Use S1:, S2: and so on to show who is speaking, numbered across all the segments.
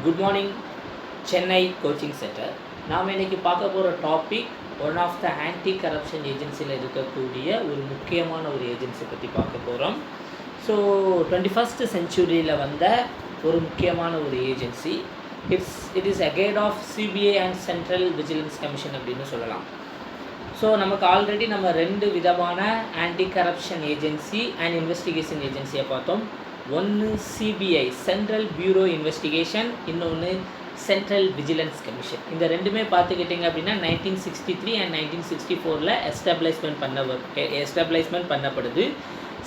S1: Good morning Chennai coaching centre. நாம் இன்றைக்கி பார்க்க போகிற topic one of the anti corruption ஏஜென்சியில் இருக்கக்கூடிய ஒரு முக்கியமான ஒரு ஏஜென்சி பற்றி பார்க்க போகிறோம். ஸோ 21st செஞ்சுரியில் வந்த ஒரு முக்கியமான ஒரு agency. It is a get of CBI and central vigilance commission அப்படின்னு சொல்லலாம். ஸோ நமக்கு ஆல்ரெடி நம்ம 2 விதமான anti corruption agency and investigation ஏஜென்சியை பார்த்தோம். ஒன்று சிபிஐ சென்ட்ரல் பியூரோ இன்வெஸ்டிகேஷன், இன்னொன்று சென்ட்ரல் விஜிலன்ஸ் கமிஷன். இந்த ரெண்டுமே பார்த்துக்கிட்டிங்க அப்படின்னா 1963 அண்ட் 1964 எஸ்டாப்ளிஷ்மெண்ட் பண்ணப்படுது.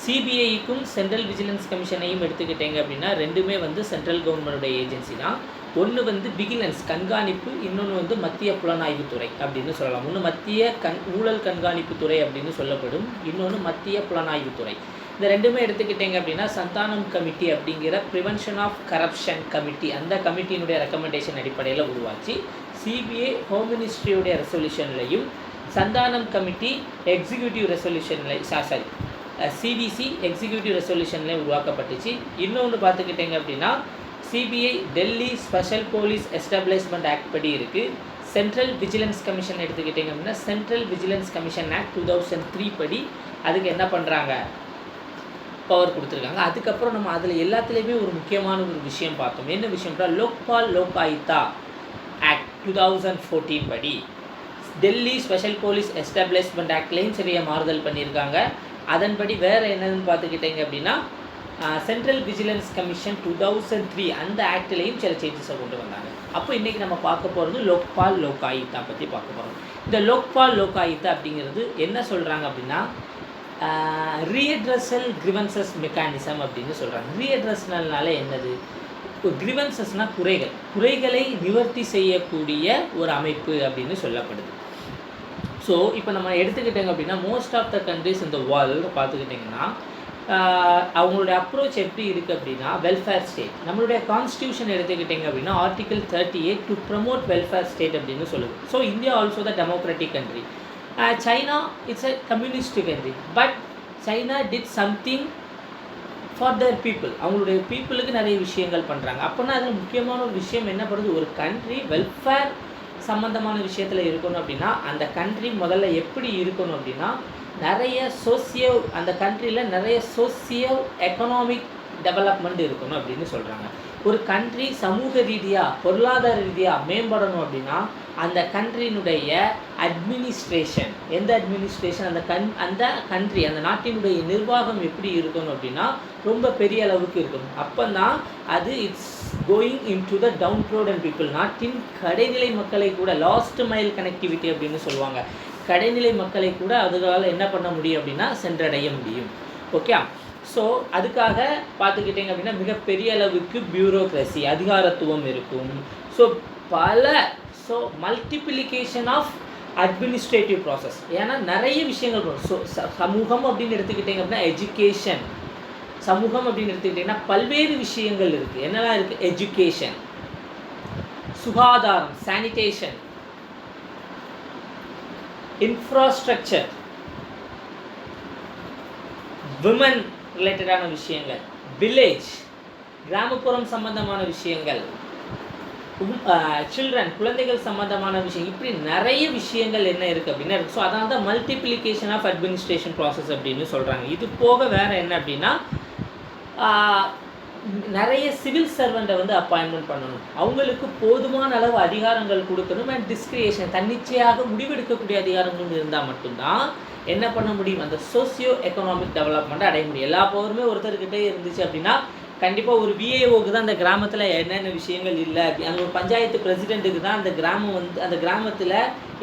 S1: சிபிஐக்கும் சென்ட்ரல் விஜிலன்ஸ் கமிஷனையும் எடுத்துக்கிட்டிங்க அப்படின்னா ரெண்டுமே சென்ட்ரல் கவர்மெண்டோட ஏஜென்சி தான். ஒன்று விஜிலன்ஸ் கண்காணிப்பு, இன்னொன்று மத்திய புலனாய்வுத்துறை அப்படின்னு சொல்லலாம். ஒன்று மத்திய ஊழல் கண்காணிப்புத்துறை அப்படின்னு சொல்லப்படும், இன்னொன்று மத்திய புலனாய்வுத்துறை. இந்த ரெண்டுமே எடுத்துக்கிட்டிங்க அப்படின்னா சந்தானம் கமிட்டி அப்படிங்கிற ப்ரிவென்ஷன் ஆஃப் கரப்ஷன் கமிட்டி, அந்த கமிட்டியினுடைய ரெக்கமெண்டேஷன் அடிப்படையில் உருவாச்சு. சிபிஐ ஹோம் மினிஸ்ட்ரியுடைய ரெசல்யூஷன்லையும், சந்தானம் கமிட்டி எக்ஸிக்யூட்டிவ் ரெசல்யூஷனில் சிவிசி எக்ஸிக்யூட்டிவ் ரெசல்யூஷன்லேயும் உருவாக்கப்பட்டுச்சு. இன்னொன்று பார்த்துக்கிட்டிங்க அப்படின்னா CBI Delhi special police establishment act படி இருக்குது. சென்ட்ரல் விஜிலன்ஸ் கமிஷன் எடுத்துக்கிட்டிங்க அப்படின்னா சென்ட்ரல் விஜிலன்ஸ் கமிஷன் ஆக்ட் 2003 படி அதுக்கு என்ன பண்ணுறாங்க, பவர் கொடுத்துருக்காங்க. அதுக்கப்புறம் நம்ம அதில் எல்லாத்துலேயுமே ஒரு முக்கியமான ஒரு விஷயம் பார்த்தோம். என்ன விஷயம்னா லோக்பால் லோகாயுக்தா ஆக்ட் 2014 படி டெல்லி ஸ்பெஷல் போலீஸ் எஸ்டாப்ளிஷ்மெண்ட் ஆக்ட்லேயும் சரியாக மாறுதல் பண்ணியிருக்காங்க. அதன்படி வேறு என்னதுன்னு பார்த்துக்கிட்டிங்க அப்படின்னா சென்ட்ரல் விஜிலன்ஸ் கமிஷன் 2003 அந்த ஆக்ட்லேயும் சில சேஞ்சஸை கொண்டு வந்தாங்க. அப்போ இன்றைக்கி நம்ம பார்க்க போகிறது லோக்பால் லோகாயுக்தா பற்றி பார்க்க போகிறோம். இந்த லோக்பால் லோகாயுக்தா அப்படிங்கிறது என்ன சொல்கிறாங்க அப்படின்னா ரீஅட்ரஸல் கிரிவன்சஸ் மெக்கானிசம் அப்படின்னு சொல்கிறாங்க. ரீஅட்ரஸ்னால என்னது, கிரிவன்சஸ்னால் குறைகளை நிவர்த்தி செய்யக்கூடிய ஒரு அமைப்பு அப்படின்னு சொல்லப்படுது. ஸோ இப்போ நம்ம எடுத்துக்கிட்டோங்க அப்படின்னா மோஸ்ட் ஆஃப் த கண்ட்ரிஸ் இந்த வேர்ல்டு பார்த்துக்கிட்டிங்கன்னா அவங்களுடைய அப்ரோச் எப்படி இருக்குது அப்படின்னா வெல்ஃபேர் ஸ்டேட். நம்மளுடைய கான்ஸ்டியூஷன் எடுத்துக்கிட்டிங்க அப்படின்னா article 38 to promote welfare state அப்படின்னு சொல்லுது. So India also the democratic country. China, it's a communist country, but China did something for their people. அவங்களுடைய பீப்புளுக்கு நிறைய விஷயங்கள் பண்ணுறாங்க. அப்போனா அதில் முக்கியமான ஒரு விஷயம் என்ன பண்ணுது, ஒரு கண்ட்ரி வெல்ஃபேர் சம்மந்தமான விஷயத்தில் இருக்கணும் அப்படின்னா அந்த கண்ட்ரி முதல்ல எப்படி இருக்கணும் அப்படின்னா அந்த கண்ட்ரியில் நிறைய சோசியோ எக்கனாமிக் டெவலப்மெண்ட் இருக்கணும் அப்படின்னு சொல்கிறாங்க. ஒரு கண்ட்ரி சமூக ரீதியாக பொருளாதார ரீதியாக மேம்படணும் அப்படின்னா அந்த கண்ட்ரியினுடைய அட்மினிஸ்ட்ரேஷன், எந்த அட்மினிஸ்ட்ரேஷன் அந்த கண்ட்ரி அந்த நாட்டினுடைய நிர்வாகம் எப்படி இருக்கணும் அப்படின்னா ரொம்ப பெரிய அளவுக்கு இருக்கணும். அப்போ தான் அது it's going into the downtrodden people. நாட்டின் கடைநிலை மக்களை கூட லாஸ்ட் மைல் கனெக்டிவிட்டி அப்படின்னு சொல்லுவாங்க. கடைநிலை மக்களை கூட அதுகளால் என்ன பண்ண முடியும் அப்படின்னா சென்றடைய முடியும். ஓகே, ஸோ அதுக்காக பார்த்துக்கிட்டிங்க அப்படின்னா மிகப்பெரிய அளவுக்கு பியூரோக்ரசி அதிகாரத்துவம் இருக்கும். So multiplication of administrative process. ஏன்னா நிறைய விஷயங்கள் வரும். ஸோ சமூகம் அப்படின்னு எடுத்துக்கிட்டிங்க அப்படின்னா எஜுகேஷன், சமூகம் அப்படின்னு எடுத்துக்கிட்டிங்கன்னா பல்வேறு விஷயங்கள் இருக்குது. என்னெல்லாம் இருக்குது, எஜுகேஷன், சுகாதாரம், சானிடேஷன், இன்ஃப்ராஸ்ட்ரக்சர், விமன் ரிலேட்டடான விஷயங்கள், வில்லேஜ் கிராமப்புறம் சம்பந்தமான விஷயங்கள், சில்ட்ரன் குழந்தைகள் சம்மந்தமான விஷயம், இப்படி நிறைய விஷயங்கள் என்ன இருக்குது அப்படின்னா இருக்குது. ஸோ அதான் தான் மல்டிப்ளிகேஷன் ஆஃப் அட்மினிஸ்ட்ரேஷன் ப்ராசஸ் அப்படின்னு சொல்கிறாங்க. இது போக வேறு என்ன அப்படின்னா நிறைய சிவில் சர்வெண்ட்டை அப்பாயின்மெண்ட் பண்ணணும், அவங்களுக்கு போதுமான அளவு அதிகாரங்கள் கொடுக்கணும். அண்ட் டிஸ்கிரியேஷன், தன்னிச்சையாக முடிவெடுக்கக்கூடிய அதிகாரங்கள் இருந்தால் மட்டும்தான் என்ன பண்ண முடியும், அந்த சோசியோ எக்கனாமிக் டெவலப்மெண்ட்டை அடைய முடியும். எல்லா பவருமே ஒருத்தர்கிட்டே இருந்துச்சு அப்படின்னா கண்டிப்பாக ஒரு விஏஓக்கு தான் அந்த கிராமத்தில் என்னென்ன விஷயங்கள் இல்லை, அந்த ஒரு பஞ்சாயத்து பிரசிடெண்ட்டுக்கு தான் அந்த கிராமம் அந்த கிராமத்தில்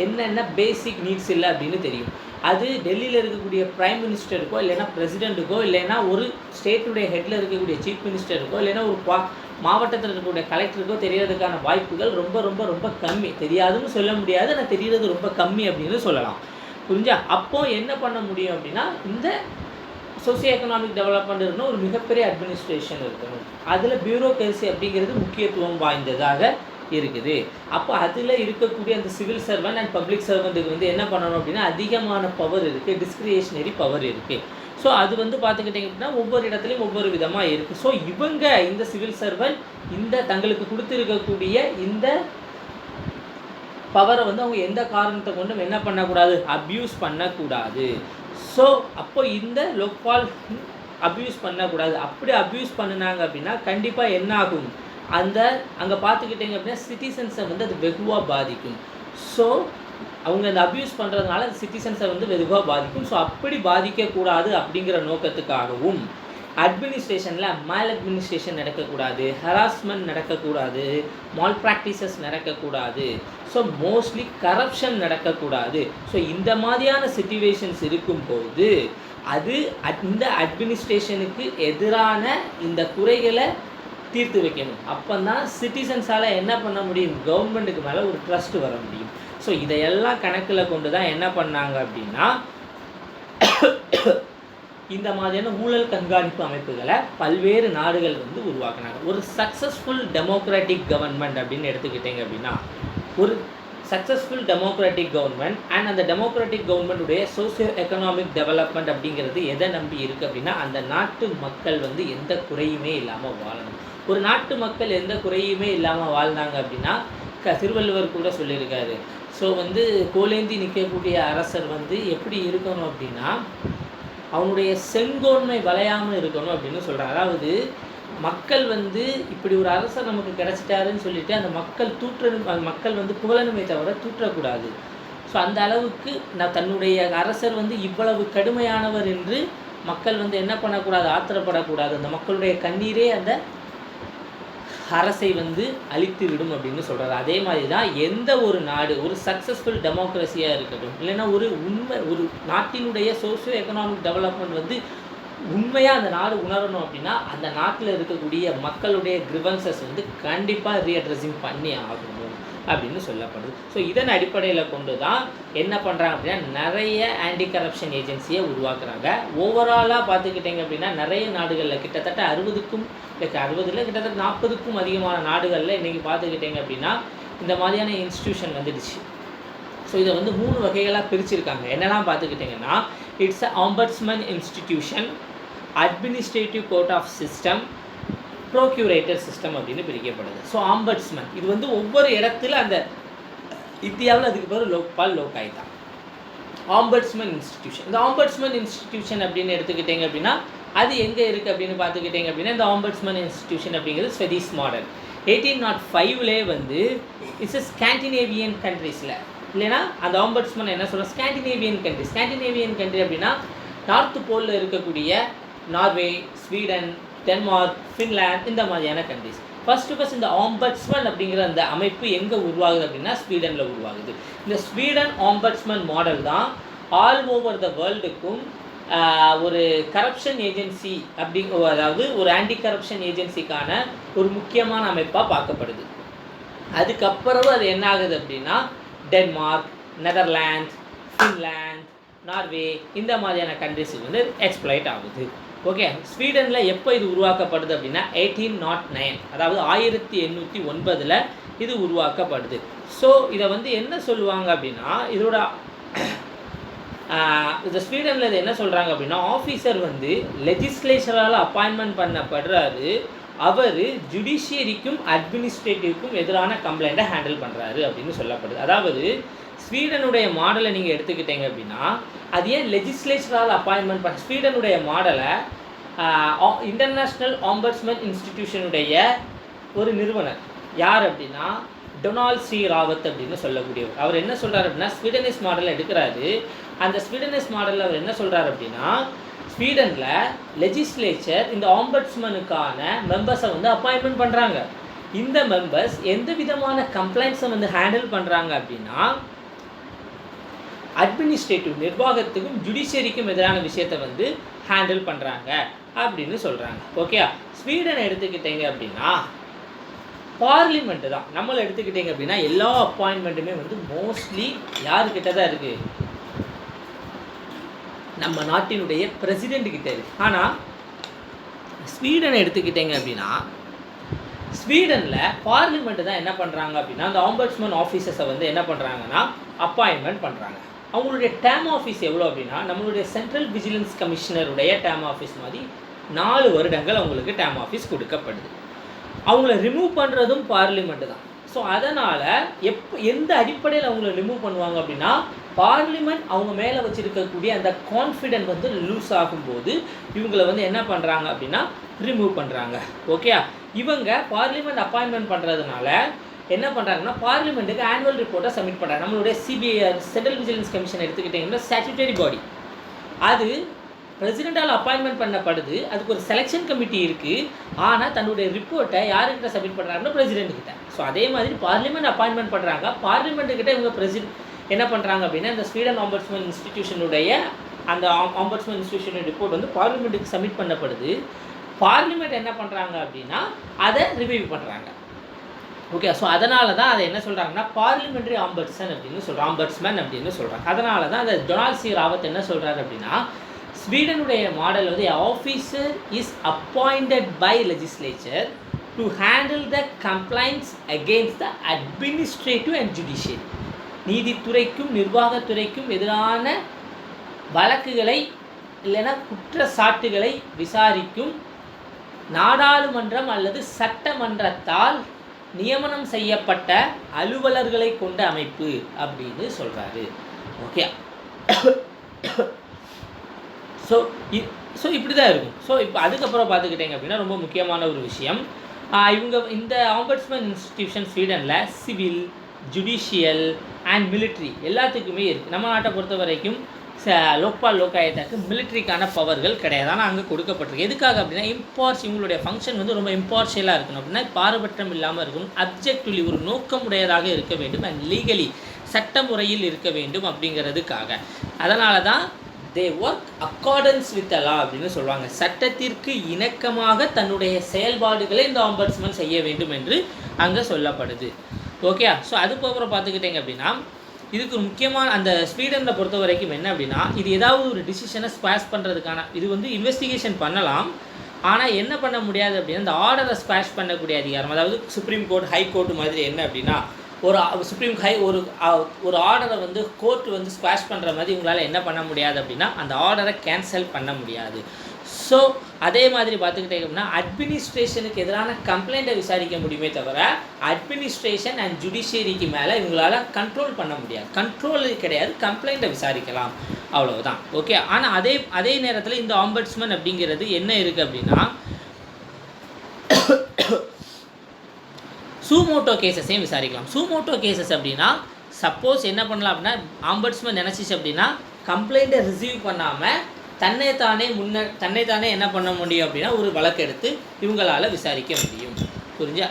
S1: என்னென்ன பேசிக் நீட்ஸ் இல்லை அப்படின்னு தெரியும். அது டெல்லியில் இருக்கக்கூடிய பிரைம் மினிஸ்டருக்கோ இல்லைன்னா பிரசிடெண்ட்டுக்கோ இல்லைன்னா ஒரு ஸ்டேட்டுடைய ஹெட்டில் இருக்கக்கூடிய சீஃப் மினிஸ்டருக்கோ இல்லைன்னா ஒரு மாவட்டத்தில் இருக்கக்கூடிய கலெக்டருக்கோ தெரியறதுக்கான வாய்ப்புகள் ரொம்ப ரொம்ப ரொம்ப கம்மி. தெரியாதுன்னு சொல்ல முடியாது, ஆனால் தெரியறது ரொம்ப கம்மி அப்படின்னு சொல்லலாம். புரிஞ்சா? அப்போது என்ன பண்ண முடியும் அப்படின்னா இந்த சோசியோ எக்கனாமிக் டெவலப்மெண்ட் இருக்கணும், ஒரு மிகப்பெரிய அட்மினிஸ்ட்ரேஷன் இருக்கணும். அதில் பியூரோக்ரசி அப்படிங்கிறது முக்கியத்துவம் வாய்ந்ததாக இருக்குது. அப்போ அதில் இருக்கக்கூடிய அந்த சிவில் சர்வெண்ட் அண்ட் பப்ளிக் சர்வெண்ட்டுக்கு என்ன பண்ணணும் அப்படின்னா அதிகமான பவர் இருக்குது, டிஸ்கிரியேஷனரி பவர் இருக்குது. ஸோ அது பார்த்துக்கிட்டிங்க அப்படின்னா ஒவ்வொரு இடத்துலையும் ஒவ்வொரு விதமாக இருக்குது. ஸோ இவங்க இந்த சிவில் சர்வெண்ட் இந்த தங்களுக்கு கொடுத்துருக்கக்கூடிய இந்த பவரை வந்து அவங்க எந்த காரணத்தை கொண்டும் என்ன பண்ணக்கூடாது, அப்யூஸ் பண்ணக்கூடாது. ஸோ அப்போ இந்த லோக்பால் அப்யூஸ் பண்ணக்கூடாது. அப்படி அப்யூஸ் பண்ணினாங்க அப்படின்னா கண்டிப்பாக என்ன ஆகும், அந்த அங்கே பார்த்துக்கிட்டிங்க அப்படின்னா சிட்டிசன்ஸை வந்து அது வெகுவாக பாதிக்கும். ஸோ அவங்க அந்த அப்யூஸ் பண்ணுறதுனால சிட்டிசன்ஸை வந்து வெகுவாக பாதிக்கும். ஸோ அப்படி பாதிக்கக்கூடாது அப்படிங்கிற நோக்கத்துக்காகவும் அட்மினிஸ்ட்ரேஷனில் மேல் அட்மினிஸ்ட்ரேஷன் நடக்கக்கூடாது, ஹராஸ்மெண்ட் நடக்கக்கூடாது, மால் ப்ராக்டிசஸ் நடக்கக்கூடாது, ஸோ மோஸ்ட்லி கரப்ஷன் நடக்கக்கூடாது. ஸோ இந்த மாதிரியான சிச்சுவேஷன்ஸ் இருக்கும்போது அது இந்த அட்மினிஸ்ட்ரேஷனுக்கு எதிரான இந்த குறைகளை தீர்த்து வைக்கணும். அப்போ தான் சிட்டிசன்ஸால் என்ன பண்ண முடியும், கவர்மெண்ட்டுக்கு மேலே ஒரு ட்ரஸ்ட் வர முடியும். ஸோ இதையெல்லாம் கணக்கில் கொண்டு தான் என்ன பண்ணாங்க அப்படின்னா இந்த மாதிரியான ஊழல் கண்காணிப்பு அமைப்புகளை பல்வேறு நாடுகள் வந்து உருவாக்குனாங்க. ஒரு சக்ஸஸ்ஃபுல் டெமோக்ராட்டிக் கவர்மெண்ட் அப்படின்னு எடுத்துக்கிட்டிங்க அப்படின்னா ஒரு சக்ஸஸ்ஃபுல் டெமோக்ராட்டிக் கவர்மெண்ட் அண்ட் அந்த டெமோக்ராட்டிக் கவர்மெண்ட்டுடைய சோசியோ எக்கனாமிக் டெவலப்மெண்ட் அப்படிங்கிறது எதை நம்பி இருக்குது அப்படின்னா அந்த நாட்டு மக்கள் வந்து எந்த குறையுமே இல்லாமல் வாழணும். ஒரு நாட்டு மக்கள் எந்த குறையுமே இல்லாமல் வாழ்ந்தாங்க அப்படின்னா திருவள்ளுவர் கூட சொல்லியிருக்காரு. ஸோ வந்து கோலேந்தி நிற்கக்கூடிய அரசர் வந்து எப்படி இருக்கணும் அப்படின்னா அவனுடைய செங்கோன்மை வளையாமல் இருக்கணும் அப்படின்னு சொல்கிறாங்க. அதாவது மக்கள் வந்து இப்படி ஒரு அரசர் நமக்கு கிடச்சிட்டாருன்னு சொல்லிட்டு அந்த மக்கள் வந்து புகழணுமே தவிர தூற்றக்கூடாது. ஸோ அந்த அளவுக்கு தன்னுடைய அரசர் வந்து இவ்வளவு கடுமையானவர் என்று மக்கள் வந்து என்ன பண்ணக்கூடாது, ஆத்திரப்படக்கூடாது. அந்த மக்களுடைய கண்ணீரே அந்த அரசை வந்து அழித்து விடும் அப்படின்னு சொல்கிறாரு. அதே மாதிரி தான் எந்த ஒரு நாடு ஒரு சக்ஸஸ்ஃபுல் டெமோக்ரஸியாக இருக்கட்டும், இல்லைன்னா ஒரு நாட்டினுடைய சோசியோ எக்கனாமிக் டெவலப்மெண்ட் வந்து உண்மையாக அந்த நாடு உணரணும் அப்படின்னா அந்த நாட்டில் இருக்கக்கூடிய மக்களுடைய கிரிவன்சஸ் வந்து கண்டிப்பாக ரீஅட்ரஸிங் பண்ணி ஆகணும் அப்படின்னு சொல்லப்படுது. ஸோ இதன் அடிப்படையில் கொண்டு தான் என்ன பண்ணுறாங்க அப்படின்னா நிறைய ஆன்டி கரப்ஷன் ஏஜென்சியை உருவாக்குறாங்க. ஓவராலாக பார்த்துக்கிட்டிங்க அப்படின்னா நிறைய நாடுகளில் கிட்டத்தட்ட 60 கிட்டத்தட்ட 40க்கும் அதிகமான நாடுகளில் இன்றைக்கி பார்த்துக்கிட்டிங்க அப்படின்னா இந்த மாதிரியான இன்ஸ்டிடியூஷன் வந்துடுச்சு. ஸோ இதை வந்து 3 வகைகளாக பிரிச்சுருக்காங்க. என்னெல்லாம் பார்த்துக்கிட்டிங்கன்னா it's a ombudsman institution, administrative court of system, procurator system அப்படின்னு பிரிக்கப்படுது. ஸோ ஆம்பட்ஸ்மன் இது வந்து ஒவ்வொரு இடத்துல அந்த இந்தியாவில் அதுக்கு பேர் லோக்பால் லோகாய் தான் ஆம்பட்ஸ்மன் இன்ஸ்டிடியூஷன். இந்த ஆம்பட்ஸ்மன் இன்ஸ்டிடியூஷன் அப்படின்னு எடுத்துக்கிட்டிங்க அப்படின்னா அது எங்கே இருக்குது அப்படின்னு பார்த்துக்கிட்டிங்க அப்படின்னா இந்த ஆம்பட்ஸ்மன் இன்ஸ்டிடியூஷன் அப்படிங்கிறது ஸ்வெடிஷ் மாடல். 1805 வந்து இட்ஸ் ஸ்காண்டினேவியன் கண்ட்ரீஸில் இல்லைன்னா அந்த ஆம்பட்ஸ்மன் என்ன சொல்கிறோம், ஸ்காண்டினேவியன் கண்ட்ரி அப்படின்னா நார்த் போலில் இருக்கக்கூடிய நார்வே, ஸ்வீடன், டென்மார்க், ஃபின்லாந்து இந்த மாதிரியான கண்ட்ரிஸ். ஃபர்ஸ்ட் இந்த ஆம்பட்ஸ்மன் அப்படிங்கிற அந்த அமைப்பு எங்கே உருவாகுது அப்படின்னா ஸ்வீடனில் உருவாகுது. இந்த ஸ்வீடன் ஆம்பட்ஸ்மன் மாடல் தான் ஆல் ஓவர் த வேர்ல்டுக்கும் ஒரு கரப்ஷன் ஏஜென்சி அதாவது ஒரு ஆன்டி கரப்ஷன் ஏஜென்சிக்கான ஒரு முக்கியமான அமைப்பாக பார்க்கப்படுது. அதுக்கப்புறம் அது என்ன ஆகுது அப்படின்னா டென்மார்க், நெதர்லாந்து, ஃபின்லாந்து, நார்வே இந்த மாதிரியான கண்ட்ரிஸுக்கு வந்து எக்ஸ்ப்ளாய்ட் ஆகுது. ஓகே, ஸ்வீடனில் எப்போ இது உருவாக்கப்படுது அப்படின்னா 1809 அதாவது 1809 இது உருவாக்கப்படுது. ஸோ இதை வந்து என்ன சொல்லுவாங்க அப்படின்னா இதோட இந்த ஸ்வீடனில் இது என்ன சொல்கிறாங்க அப்படின்னா ஆஃபீஸர் வந்து லெஜிஸ்லேச்சரால் அப்பாயின்மெண்ட் பண்ணப்படுறாரு, அவர் ஜுடிஷியரிக்கும் அட்மினிஸ்ட்ரேட்டிவ்க்கும் எதிரான கம்ப்ளைண்ட்டை ஹேண்டில் பண்ணுறாரு அப்படின்னு சொல்லப்படுது. அதாவது ஸ்வீடனுடைய மாடலை நீங்கள் எடுத்துக்கிட்டீங்க அப்படின்னா அது ஏன் லெஜிஸ்லேச்சரால் அப்பாயின்மெண்ட் பண்ண ஸ்வீடனுடைய மாடலை இன்டர்நேஷ்னல் ஆம்பட்ஸ்மன் இன்ஸ்டிடியூஷனுடைய ஒரு நிறுவனர் யார் அப்படின்னா டொனால்ட் சி ராவத் அப்படின்னு சொல்லக்கூடியவர். அவர் என்ன சொல்கிறார் அப்படின்னா ஸ்வீடனிஸ் மாடலை எடுக்கிறாரு. அந்த ஸ்வீடனிஸ் மாடலில் அவர் என்ன சொல்கிறார் அப்படின்னா ஸ்வீடனில் லெஜிஸ்லேச்சர் இந்த ஆம்பட்ஸ்மனுக்கான மெம்பர்ஸை வந்து அப்பாயின்மெண்ட் பண்ணுறாங்க. இந்த மெம்பர்ஸ் எந்த விதமான கம்ப்ளைண்ட்ஸை வந்து ஹேண்டில் பண்ணுறாங்க அப்படின்னா அட்மினிஸ்ட்ரேட்டிவ் நிர்வாகத்துக்கும் ஜுடிஷியரிக்கும் எதிரான விஷயத்தை வந்து ஹேண்டில் பண்ணுறாங்க அப்படின்னு சொல்கிறாங்க. ஓகே, ஸ்வீடனை எடுத்துக்கிட்டீங்க அப்படின்னா பார்லிமெண்ட்டு தான். நம்மளை எடுத்துக்கிட்டீங்க அப்படின்னா எல்லா அப்பாயின்மெண்ட்டுமே வந்து மோஸ்ட்லி யாருக்கிட்ட தான் இருக்குது, நம்ம நாட்டினுடைய பிரசிடெண்ட் கிட்ட இருக்குது. ஆனால் ஸ்வீடனை எடுத்துக்கிட்டீங்க அப்படின்னா ஸ்வீடனில் பார்லிமெண்ட்டு தான் என்ன பண்ணுறாங்க அப்படின்னா அந்த ஆம்பட்ஸ்மன் ஆஃபீஸர்ஸை வந்து என்ன பண்ணுறாங்கன்னா அப்பாயின்மெண்ட் பண்ணுறாங்க. அவங்களுடைய டேம் ஆஃபீஸ் எவ்வளோ அப்படின்னா நம்மளுடைய சென்ட்ரல் விஜிலன்ஸ் கமிஷனருடைய டேம் ஆஃபீஸ் மாதிரி 4 வருடங்கள் அவங்களுக்கு டேம் ஆஃபீஸ் கொடுக்கப்படுது. அவங்கள ரிமூவ் பண்ணுறதும் பார்லிமெண்ட்டு தான். ஸோ அதனால் எந்த அடிப்படையில் அவங்கள ரிமூவ் பண்ணுவாங்க அப்படின்னா, பார்லிமெண்ட் அவங்க மேலே வச்சுருக்கக்கூடிய அந்த கான்ஃபிடென்ட் வந்து லூஸ் ஆகும்போது இவங்களை வந்து என்ன பண்ணுறாங்க அப்படின்னா ரிமூவ் பண்ணுறாங்க. ஓகே, இவங்க பார்லிமெண்ட் அப்பாயின்மெண்ட் பண்ணுறதுனால என்ன பண்ணுறாங்கன்னா பார்லிமெண்ட்டுக்கு ஆனுவல் ரிப்போர்ட்டை சப்மிட் பண்ணுறாங்க. நம்மளுடைய சிபிஐ சென்ட்ரல் விஜிலன்ஸ் கமிஷன் எடுத்துக்கிட்டிங்கன்னா ஸ்டாட்யூட்டரி பாடி, அது பிரசிடெண்டால் அப்பாயின்மெண்ட் பண்ணப்படுது. அதுக்கு ஒரு செலெக்ஷன் கமிட்டி இருக்குது. ஆனால் தன்னுடைய ரிப்போர்ட்டை யாருக்கிட்ட சப்மிட் பண்ணுறாங்கன்னா பிரசிடென்ட்கிட்ட. ஸோ அதே மாதிரி பார்லிமெண்ட் அப்பாயின்மெண்ட் பண்ணுறாங்க. பார்லிமெண்ட்டுக்கிட்ட இவங்க என்ன பண்ணுறாங்க அப்படின்னா இந்த ஸ்வீடன் ஆம்பட்ஸ்மேன் இன்ஸ்டிடியூஷனுடைய அந்த ஆம்பட்ஸ்மேன் இன்ஸ்டிடியூஷனுடைய ரிப்போர்ட் வந்து பார்லிமெண்ட்டுக்கு சப்மிட் பண்ணப்படுது. பார்லிமெண்ட் என்ன பண்ணுறாங்க அப்படின்னா அதை ரிவ்யூ பண்ணுறாங்க. ஓகே, ஸோ அதனால தான் அதை என்ன சொல்கிறாங்கன்னா பார்லிமெண்ட்ரி ஆம்பட்ஸ்மேன் அப்படின்னு சொல்கிறாங்க. அதனால தான் அதை டொனால்ட் சி ராவத் என்ன சொல்கிறாரு அப்படின்னா, ஸ்வீடனுடைய மாடல் வந்து officer is appointed by legislature to handle the complaints against the administrative and judiciary. நீதித்துறைக்கும் நிர்வாகத்துறைக்கும் எதிரான வழக்குகளை இல்லைன்னா குற்றச்சாட்டுகளை விசாரிக்கும் நாடாளுமன்றம் அல்லது சட்டமன்றத்தால் நியமனம் செய்யப்பட்ட அலுவலர்களை கொண்ட அமைப்பு அப்படின்னு சொல்கிறாரு. ஓகே, ஸோ இப்படி தான் இருக்கும். ஸோ இப்போ அதுக்கப்புறம் பார்த்துக்கிட்டிங்க அப்படின்னா ரொம்ப முக்கியமான ஒரு விஷயம், இவங்க இந்த ஆம்பட்ஸ்மேன் இன்ஸ்டிடியூஷன் ஸ்வீடனில் சிவில், ஜுடிஷியல் அண்ட் மிலிட்ரி எல்லாத்துக்குமே இருக்குது. நம்ம நாட்டை பொறுத்த வரைக்கும் லோக்பால் லோகாயத்தாக்கு மிலிட்ரிக்கான பவர்கள் கிடையாது. ஆனால் அங்கே கொடுக்கப்பட்டிருக்கு. எதுக்காக அப்படின்னா இவங்களுடைய ஃபங்க்ஷன் வந்து ரொம்ப இம்பார்ஷியலாக இருக்கணும். அப்படின்னா பாரபட்சம் இல்லாமல் இருக்கணும், அப்ஜெக்டிவ்லி ஒரு நோக்கமுடையதாக இருக்க வேண்டும், அண்ட் லீகலி சட்ட முறையில் இருக்க வேண்டும் அப்படிங்கிறதுக்காக. அதனால தான் they work accordance with the law அப்படின்னு சொல்லுவாங்க. சட்டத்திற்கு இணக்கமாக தன்னுடைய செயல்பாடுகளை இந்த ஆம்பட்ஸ்மேன் செய்ய வேண்டும் என்று அங்கே சொல்லப்படுது. ஓகே, ஸோ அதுக்கப்புறம் பார்த்துக்கிட்டிங்க அப்படின்னா இதுக்கு முக்கியமான அந்த ஸ்வீடனில் பொறுத்த வரைக்கும் என்ன அப்படின்னா, இது ஏதாவது ஒரு டிசிஷனை ஸ்குவாஷ் பண்ணுறதுக்கான இது வந்து இன்வெஸ்டிகேஷன் பண்ணலாம். ஆனால் என்ன பண்ண முடியாது அப்படின்னா இந்த ஆர்டரை ஸ்குவாஷ் பண்ணக்கூடிய அதிகாரம், அதாவது சுப்ரீம் கோர்ட் ஹை கோர்ட் மாதிரி என்ன அப்படின்னா ஒரு ஆர்டரை வந்து கோர்ட் வந்து ஸ்குவாஷ் பண்ணுற மாதிரி இவங்களால் என்ன பண்ண முடியாது அப்படின்னா அந்த ஆர்டரை கேன்சல் பண்ண முடியாது. ஸோ அதே மாதிரி பார்த்துக்கிட்டீங்கன்னா அட்மினிஸ்ட்ரேஷனுக்கு எதிரான கம்ப்ளைண்ட்டை விசாரிக்க முடியுமே தவிர அட்மினிஸ்ட்ரேஷன் அண்ட் ஜுடிஷியரிக்கு மேலே இவங்களால் கண்ட்ரோல் பண்ண முடியாது. கண்ட்ரோல் கிடையாது, கம்ப்ளைண்ட்டை விசாரிக்கலாம், அவ்வளவுதான். ஓகே, ஆனால் அதே நேரத்தில் இந்த ஆம்பட்ஸ்மேன் அப்படிங்கிறது என்ன இருக்குது அப்படின்னா சூமோட்டோ கேசஸையும் விசாரிக்கலாம். சூமோட்டோ கேசஸ் அப்படின்னா சப்போஸ் என்ன பண்ணலாம் அப்படின்னா ஆம்பட்ஸ்மேன் நினச்சிச்சு அப்படின்னா கம்ப்ளைண்ட்டை ரிசீவ் பண்ணாமல் தன்னைத்தானே என்ன பண்ண முடியும் அப்படின்னா ஒரு வழக்கு எடுத்து இவங்களால் விசாரிக்க முடியும். புரிஞ்சா?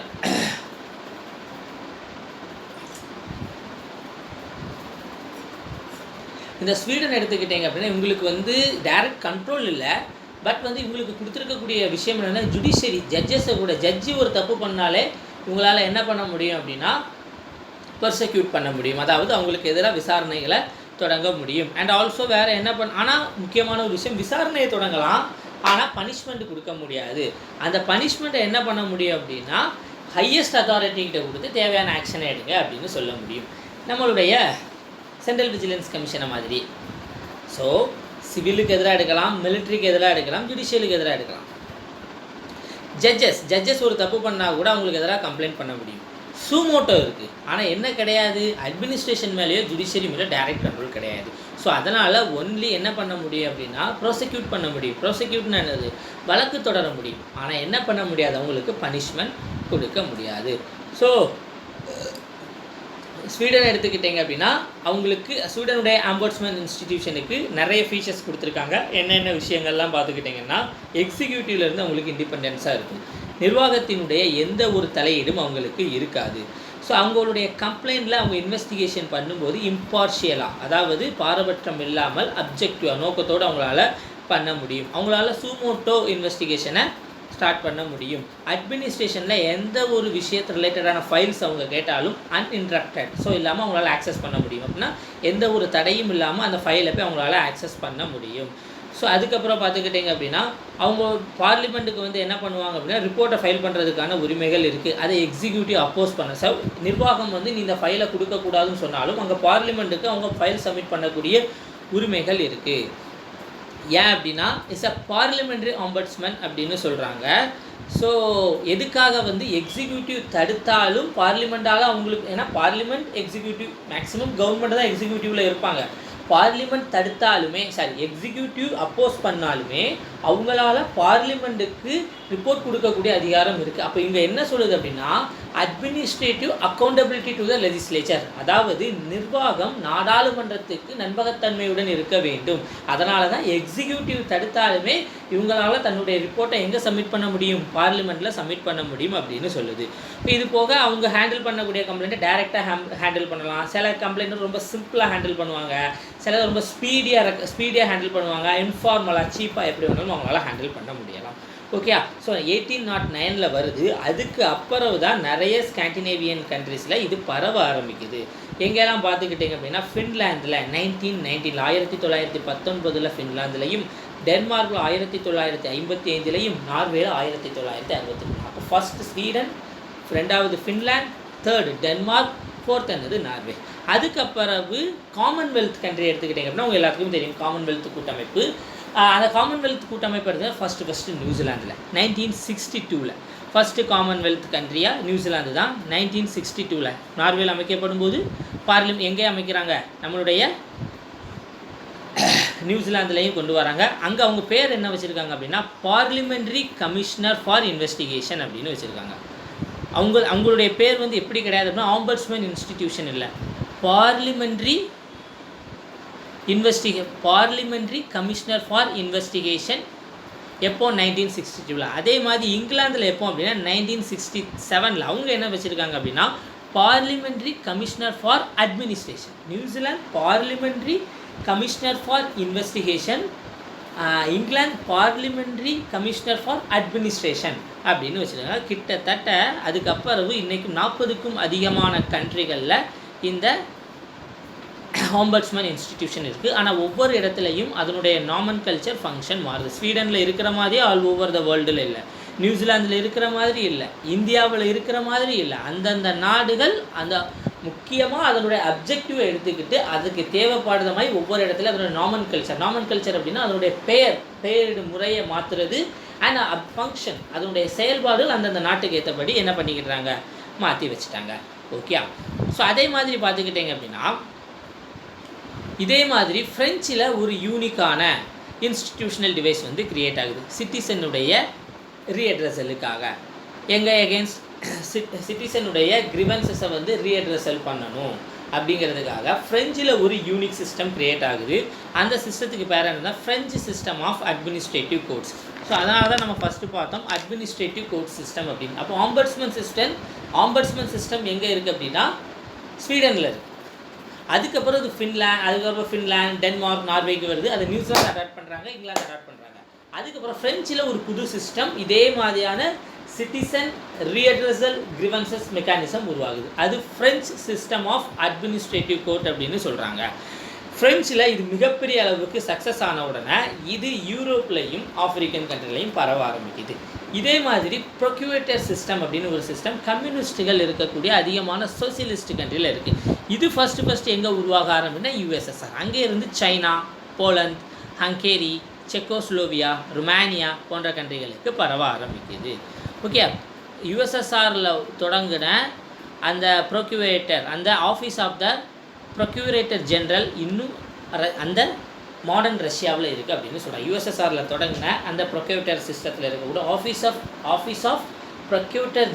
S1: இந்த ஸ்வீடன் எடுத்துக்கிட்டீங்க அப்படின்னா இவங்களுக்கு வந்து டைரக்ட் கண்ட்ரோல் இல்லை. பட் வந்து இவங்களுக்கு கொடுத்துருக்கக்கூடிய விஷயம் என்னென்னா ஜுடிஷியரி ஜட்ஜஸை கூட ஜட்ஜி ஒரு தப்பு பண்ணாலே இவங்களால் என்ன பண்ண முடியும் அப்படின்னா பர்சக்யூட் பண்ண முடியும், அதாவது அவங்களுக்கு எதிராக விசாரணைகளை தொடங்க முடியும். அண்ட் ஆல்சோ வேறு என்ன ஆனால் முக்கியமான ஒரு விஷயம், விசாரணையை தொடங்கலாம் ஆனால் பனிஷ்மெண்ட் கொடுக்க முடியாது. அந்த பனிஷ்மெண்ட்டை என்ன பண்ண முடியும் அப்படின்னா ஹையஸ்ட் அத்தாரிட்டிகிட்ட கொடுத்து தேவையான ஆக்ஷனை எடுங்க அப்படின்னு சொல்ல முடியும். நம்மளுடைய சென்ட்ரல் விஜிலன்ஸ் கமிஷனை மாதிரி. ஸோ சிவிலுக்கு எதிராக எடுக்கலாம், மிலிட்ரிக்கு எதிராக எடுக்கலாம், ஜுடிஷியலுக்கு எதிராக எடுக்கலாம். ஜட்ஜஸ் ஒரு தப்பு பண்ணால் கூட அவங்களுக்கு எதிராக கம்ப்ளைண்ட் பண்ண முடியும். சூமோட்டோ இருக்குது, ஆனால் என்ன கிடையாது, அட்மினிஸ்ட்ரேஷன் மேலேயோ ஜுடிஷியரி மேலே டைரக்ட் கண்ட்ரோல் கிடையாது. ஸோ அதனால் ஒன்லி என்ன பண்ண முடியும் அப்படின்னா ப்ரோசிக்யூட் பண்ண முடியும். ப்ரோசிக்யூட்னு என்னது, வழக்கு தொடர முடியும். ஆனால் என்ன பண்ண முடியாது, அவங்களுக்கு பனிஷ்மெண்ட் கொடுக்க முடியாது. ஸோ ஸ்வீடன் எடுத்துக்கிட்டிங்க அப்படின்னா அவங்களுக்கு ஸ்வீடனுடைய ஆம்பட்ஸ்மேன் இன்ஸ்டிடியூஷனுக்கு நிறைய ஃபீச்சர்ஸ் கொடுத்துருக்காங்க. என்னென்ன விஷயங்கள்லாம் பார்த்துக்கிட்டிங்கன்னா எக்ஸிக்யூட்டிவ்லேருந்து அவங்களுக்கு இண்டிபெண்டன்ஸாக இருக்கும். நிர்வாகத்தினுடைய எந்த ஒரு தலையீடும் அவங்களுக்கு இருக்காது. ஸோ அவங்களுடைய கம்ப்ளைண்ட்டில் அவங்க இன்வெஸ்டிகேஷன் பண்ணும்போது இம்பார்ஷியலாக, அதாவது பாரபட்சம் இல்லாமல் அப்ஜெக்டிவாக நோக்கத்தோடு அவங்களால பண்ண முடியும். அவங்களால சூமோட்டோ இன்வெஸ்டிகேஷனை ஸ்டார்ட் பண்ண முடியும். அட்மினிஸ்ட்ரேஷனில் எந்த ஒரு விஷயத்து ரிலேட்டடான ஃபைல்ஸ் அவங்க கேட்டாலும் அன்இன்டரப்டட், ஸோ இல்லாமல் அவங்களால ஆக்சஸ் பண்ண முடியும். அப்படின்னா எந்த ஒரு தடையும் இல்லாமல் அந்த ஃபைலை போய் அவங்களால ஆக்சஸ் பண்ண முடியும். ஸோ அதுக்கப்புறம் பார்த்துக்கிட்டிங்க அப்படின்னா அவங்க பார்லிமெண்ட்டுக்கு வந்து என்ன பண்ணுவாங்க அப்படின்னா ரிப்போர்ட்டை ஃபைல் பண்ணுறதுக்கான உரிமைகள் இருக்குது. அதை எக்ஸிக்யூட்டிவ் அப்போஸ் பண்ண நிர்வாகம் வந்து நீ இந்த ஃபைலை கொடுக்கக்கூடாதுன்னு சொன்னாலும் அங்கே பார்லிமெண்ட்டுக்கு அவங்க ஃபைல் சப்மிட் பண்ணக்கூடிய உரிமைகள் இருக்குது. ஏன் அப்படின்னா இட்ஸ் அ பார்லிமெண்ட்ரி ஆம்பட்ஸ்மேன் அப்படின்னு சொல்கிறாங்க. ஸோ எதுக்காக வந்து எக்ஸிக்யூட்டிவ் தடுத்தாலும் பார்லிமெண்ட்டால் அவங்களுக்கு, ஏன்னா பார்லிமெண்ட் எக்ஸிக்யூட்டிவ் மேக்ஸிமம் கவர்மெண்ட் தான் எக்ஸிக்யூட்டிவில் இருப்பாங்க, பார்லிமெண்ட் தடுத்தாலுமே எக்ஸிக்யூட்டிவ் அப்போஸ் பண்ணாலுமே அவங்களால பார்லிமெண்ட்டுக்கு ரிப்போர்ட் கொடுக்கக்கூடிய அதிகாரம் இருக்குது. அப்போ இங்கே என்ன சொல்லுது அப்படின்னா administrative accountability to the legislature, அதாவது நிர்வாகம் நாடாளுமன்றத்துக்கு நம்பகத்தன்மையுடன் இருக்க வேண்டும். அதனால தான் எக்ஸிக்யூட்டிவ் தடுத்தாலுமே இவங்களால தன்னுடைய ரிப்போர்ட்டை எங்கே சப்மிட் பண்ண முடியும், பார்லிமெண்ட்டில் சப்மிட் பண்ண முடியும் அப்படின்னு சொல்லுது. இப்போ இது போக அவங்க ஹேண்டில் பண்ணக்கூடிய கம்ப்ளைண்ட்டை டைரெக்டாக ஹேண்டில் பண்ணலாம். சில கம்ப்ளைண்ட் ரொம்ப சிம்பிளாக ஹேண்டில் பண்ணுவாங்க, சில ரொம்ப ஸ்பீடியாக ஹேண்டில் பண்ணுவாங்க, இன்ஃபார்மலாக சீப்பாக எப்படி வேணாலும் அவங்களால ஹேண்டில் பண்ண முடியலாம். ஓகே. ஸோ 1809 வருது. அதுக்கு அப்புறம் தான் நிறைய ஸ்காண்டினேவியன் கண்ட்ரீஸில் இது பரவ ஆரம்பிக்குது. எங்கெல்லாம் பார்த்துக்கிட்டிங்க அப்படின்னா ஃபின்லாந்தில் 1919 ஃபின்லாந்துலையும், டென்மார்க்கில் 1955, நார்வேல 1963. அப்போ ஃபர்ஸ்ட் ஸ்வீடன், ரெண்டாவது ஃபின்லாந்து, தேர்டு டென்மார்க், ஃபோர்த் என்னது நார்வே. அதுக்கப்புறவு காமன்வெல்த் கண்ட்ரி எடுத்துக்கிட்டிங்க அப்படின்னா உங்கள் எல்லாத்துக்கும் தெரியும் காமன்வெல்த் கூட்டமைப்பு. அந்த காமன்வெல்த் கூட்டமைப்பு எடுத்தது ஃபஸ்ட்டு நியூசிலாந்தில் 1962. ஃபஸ்ட்டு காமன்வெல்த் கண்ட்ரியாக நியூசிலாந்து தான் 1962. நார்வேல அமைக்கப்படும் போது பார்லிமெண்ட் எங்கே அமைக்கிறாங்க, நம்மளுடைய நியூசிலாந்துலேயும் கொண்டு வராங்க. அங்கே அவங்க பேர் என்ன வச்சுருக்காங்க அப்படின்னா பார்லிமெண்ட்ரி கமிஷனர் ஃபார் இன்வெஸ்டிகேஷன் அப்படின்னு வச்சுருக்காங்க. அவங்களுடைய பேர் வந்து எப்படி கிடையாது அப்படின்னா ஆம்பட்ஸ்மேன் இன்ஸ்டிடியூஷன் இல்லை, பார்லிமெண்ட்ரி கமிஷனர் ஃபார் இன்வெஸ்டிகேஷன். எப்போ 1962. அதே மாதிரி இங்கிலாந்தில் எப்போ அப்படின்னா 1967. அவங்க என்ன வச்சுருக்காங்க அப்படின்னா parliamentary commissioner for administration. New Zealand parliamentary commissioner for investigation, England parliamentary commissioner for administration அப்படின்னு வச்சுருக்காங்க. கிட்டத்தட்ட அதுக்கப்புறம் இன்றைக்கும் 40க்கும் அதிகமான கண்ட்ரிகளில் இந்த ஆம்பட்ஸ்மேன் இன்ஸ்டிடியூஷன் இருக்குது. ஆனால் ஒவ்வொரு இடத்துலையும் அதனுடைய நாமன்கல்ச்சர் ஃபங்க்ஷன் மாறுது. ஸ்வீடனில் இருக்கிற மாதிரியே ஆல் ஓவர் த வேர்ல்டில் இல்லை, நியூசிலாந்தில் இருக்கிற மாதிரி இல்லை, இந்தியாவில் இருக்கிற மாதிரி இல்லை. அந்தந்த நாடுகள் அந்த முக்கியமாக அதனுடைய அப்ஜெக்டிவை எடுத்துக்கிட்டு அதுக்கு தேவைப்படுற மாதிரி ஒவ்வொரு இடத்துல அதனுடைய நாமன்கல்ச்சர் அப்படின்னா அதனுடைய பெயரிடும் முறையை மாற்றுறது. அண்ட் ஃபங்க்ஷன் அதனுடைய செயல்பாடுகள் அந்தந்த நாட்டுக்கு ஏற்றபடி என்ன பண்ணிக்கிட்டாங்க, மாற்றி வச்சுட்டாங்க. ஓகே. ஸோ அதே மாதிரி பார்த்துக்கிட்டிங்க அப்படின்னா இதே மாதிரி ஃப்ரெஞ்சில் ஒரு யூனிக்கான இன்ஸ்டிடியூஷனல் டிவைஸ் வந்து க்ரியேட் ஆகுது சிட்டிசனுடைய ரீஅட்ரஸலுக்காக. எங்கே எகென்ஸ்ட் சிட்டிசனுடைய கிரிவன்சஸை வந்து ரீஅட்ரஸல் பண்ணணும் அப்படிங்கிறதுக்காக ஃப்ரெஞ்சில் ஒரு யூனிக் சிஸ்டம் க்ரியேட் ஆகுது. அந்த சிஸ்டத்துக்கு பேர் என்னன்னா French system of administrative courts. So அதனால தான் நம்ம ஃபஸ்ட்டு பார்த்தோம் அட்மினிஸ்ட்ரேட்டிவ் கோட் சிஸ்டம் அப்படின்னு. அப்போ ஆம்பட்ஸ்மன் சிஸ்டம் எங்கே இருக்குது அப்படின்னா ஸ்வீடனில் இருக்குது. அதுக்கப்புறம் அது ஃபின்லாந்து, டென்மார்க், நார்வேக்கு வருது. அதை நியூசிலாந்து அடாப்ட் பண்ணுறாங்க, இங்கிலாந்து அடாப்ட் பண்ணுறாங்க. அதுக்கப்புறம் ஃப்ரெஞ்சில் ஒரு புது சிஸ்டம் இதே மாதிரியான சிட்டிசன் ரீஅட்ரஸல் கிரிவன்சஸ் மெக்கானிசம் உருவாகுது. அது French system of administrative court அப்படின்னு சொல்கிறாங்க. ஃப்ரெஞ்சில் இது மிகப்பெரிய அளவுக்கு சக்ஸஸ் ஆன உடனே இது யூரோப்லையும் ஆப்பிரிக்கன் கண்ட்ரிலையும் பரவ ஆரம்பிக்குது. இதே மாதிரி ப்ரொக்யூரேட்டர் சிஸ்டம் அப்படின்னு ஒரு சிஸ்டம் கம்யூனிஸ்ட்டுகள் இருக்கக்கூடிய அதிகமான சோசியலிஸ்ட் கண்ட்ரியில் இருக்குது. இது ஃபஸ்ட்டு எங்கே உருவாக ஆரம்பிச்சுன்னா யுஎஸ்எஸ்ஆர். அங்கே இருந்து சைனா, போலந்து, ஹங்கேரி, செக்கோஸ்லோவியா, ருமானியா போன்ற கண்ட்ரிகளுக்கு பரவ ஆரம்பிக்குது. ஓகே. யுஎஸ்எஸ்ஆரில் தொடங்கின அந்த ப்ரொக்யூரேட்டர், அந்த ஆஃபீஸ் ஆஃப் த ப்ரொக்யூரேட்டர் ஜென்ரல் இன்னும் அந்த மாடர்ன் ரஷ்யாவில் இருக்குது அப்படின்னு சொல்கிறாங்க. யுஎஸ்எஸ்ஆரில் தொடங்கின அந்த ப்ரொக்யூரேட்டர் சிஸ்டத்தில் இருக்கக்கூடிய ஆஃபீஸ் ஆஃப் ப்ரொக்யூரேட்டர்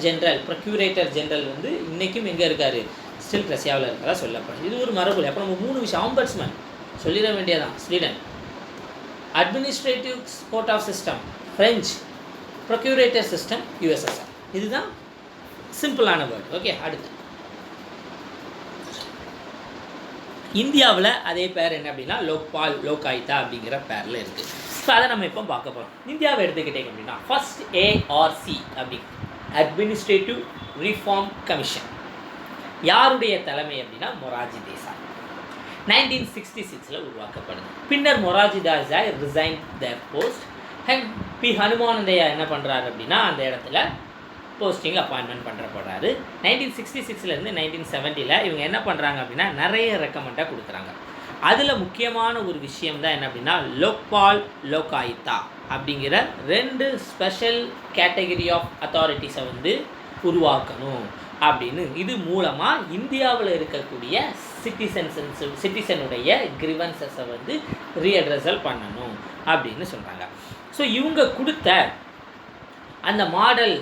S1: ஜென்ரல் வந்து இன்றைக்கும் எங்கே இருக்கார், ஸ்டில் ரஷ்யாவில் இருக்கிறதா சொல்லப்படுது. இது ஒரு மரபு. அப்புறம் நம்ம 3 விஷயம் ஆம்பட்ஸ்மேன் சொல்லிட வேண்டியதான். Sweden administrative court of system French, procurator system USSR. இதுதான் சிம்பிளான வேர்டு. ஓகே. அடுத்து இந்தியாவில் அதே பேர் என்ன அப்படின்னா லோகாயுக்தா அப்படிங்கிற பேரில் இருக்குது. ஸோ அதை நம்ம இப்போ பார்க்க போகிறோம். இந்தியாவை எடுத்துக்கிட்டேங்க அப்படின்னா ஃபர்ஸ்ட் ARC அப்படி அட்மினிஸ்ட்ரேட்டிவ் ரிஃபார்ம் கமிஷன் யாருடைய தலைமை அப்படின்னா மொரார்ஜி தேசாய் 1966 உருவாக்கப்படுது. பின்னர் Morarji Desai resign their post and B Hanumanthaiya என்ன பண்ணுறாரு அப்படின்னா அந்த இடத்துல போஸ்டிங் அப்பாயின்மெண்ட் பண்ணுறப்படுறாரு. 1966 1970 இவங்க என்ன பண்ணுறாங்க அப்படின்னா நிறைய ரெக்கமெண்டாக கொடுக்குறாங்க. அதில் முக்கியமான ஒரு விஷயம் தான் என்ன அப்படின்னா லோக்பால் லோகாயுக்தா அப்படிங்கிற 2 ஸ்பெஷல் கேட்டகரி ஆஃப் அத்தாரிட்டிஸை வந்து உருவாக்கணும் அப்படின்னு. இது மூலமாக இந்தியாவில் இருக்கக்கூடிய சிட்டிசனுடைய கிரிவன்சஸை வந்து ரீஅட்ரஸல் பண்ணணும் அப்படின்னு சொல்கிறாங்க. ஸோ இவங்க கொடுத்த அந்த மாடல்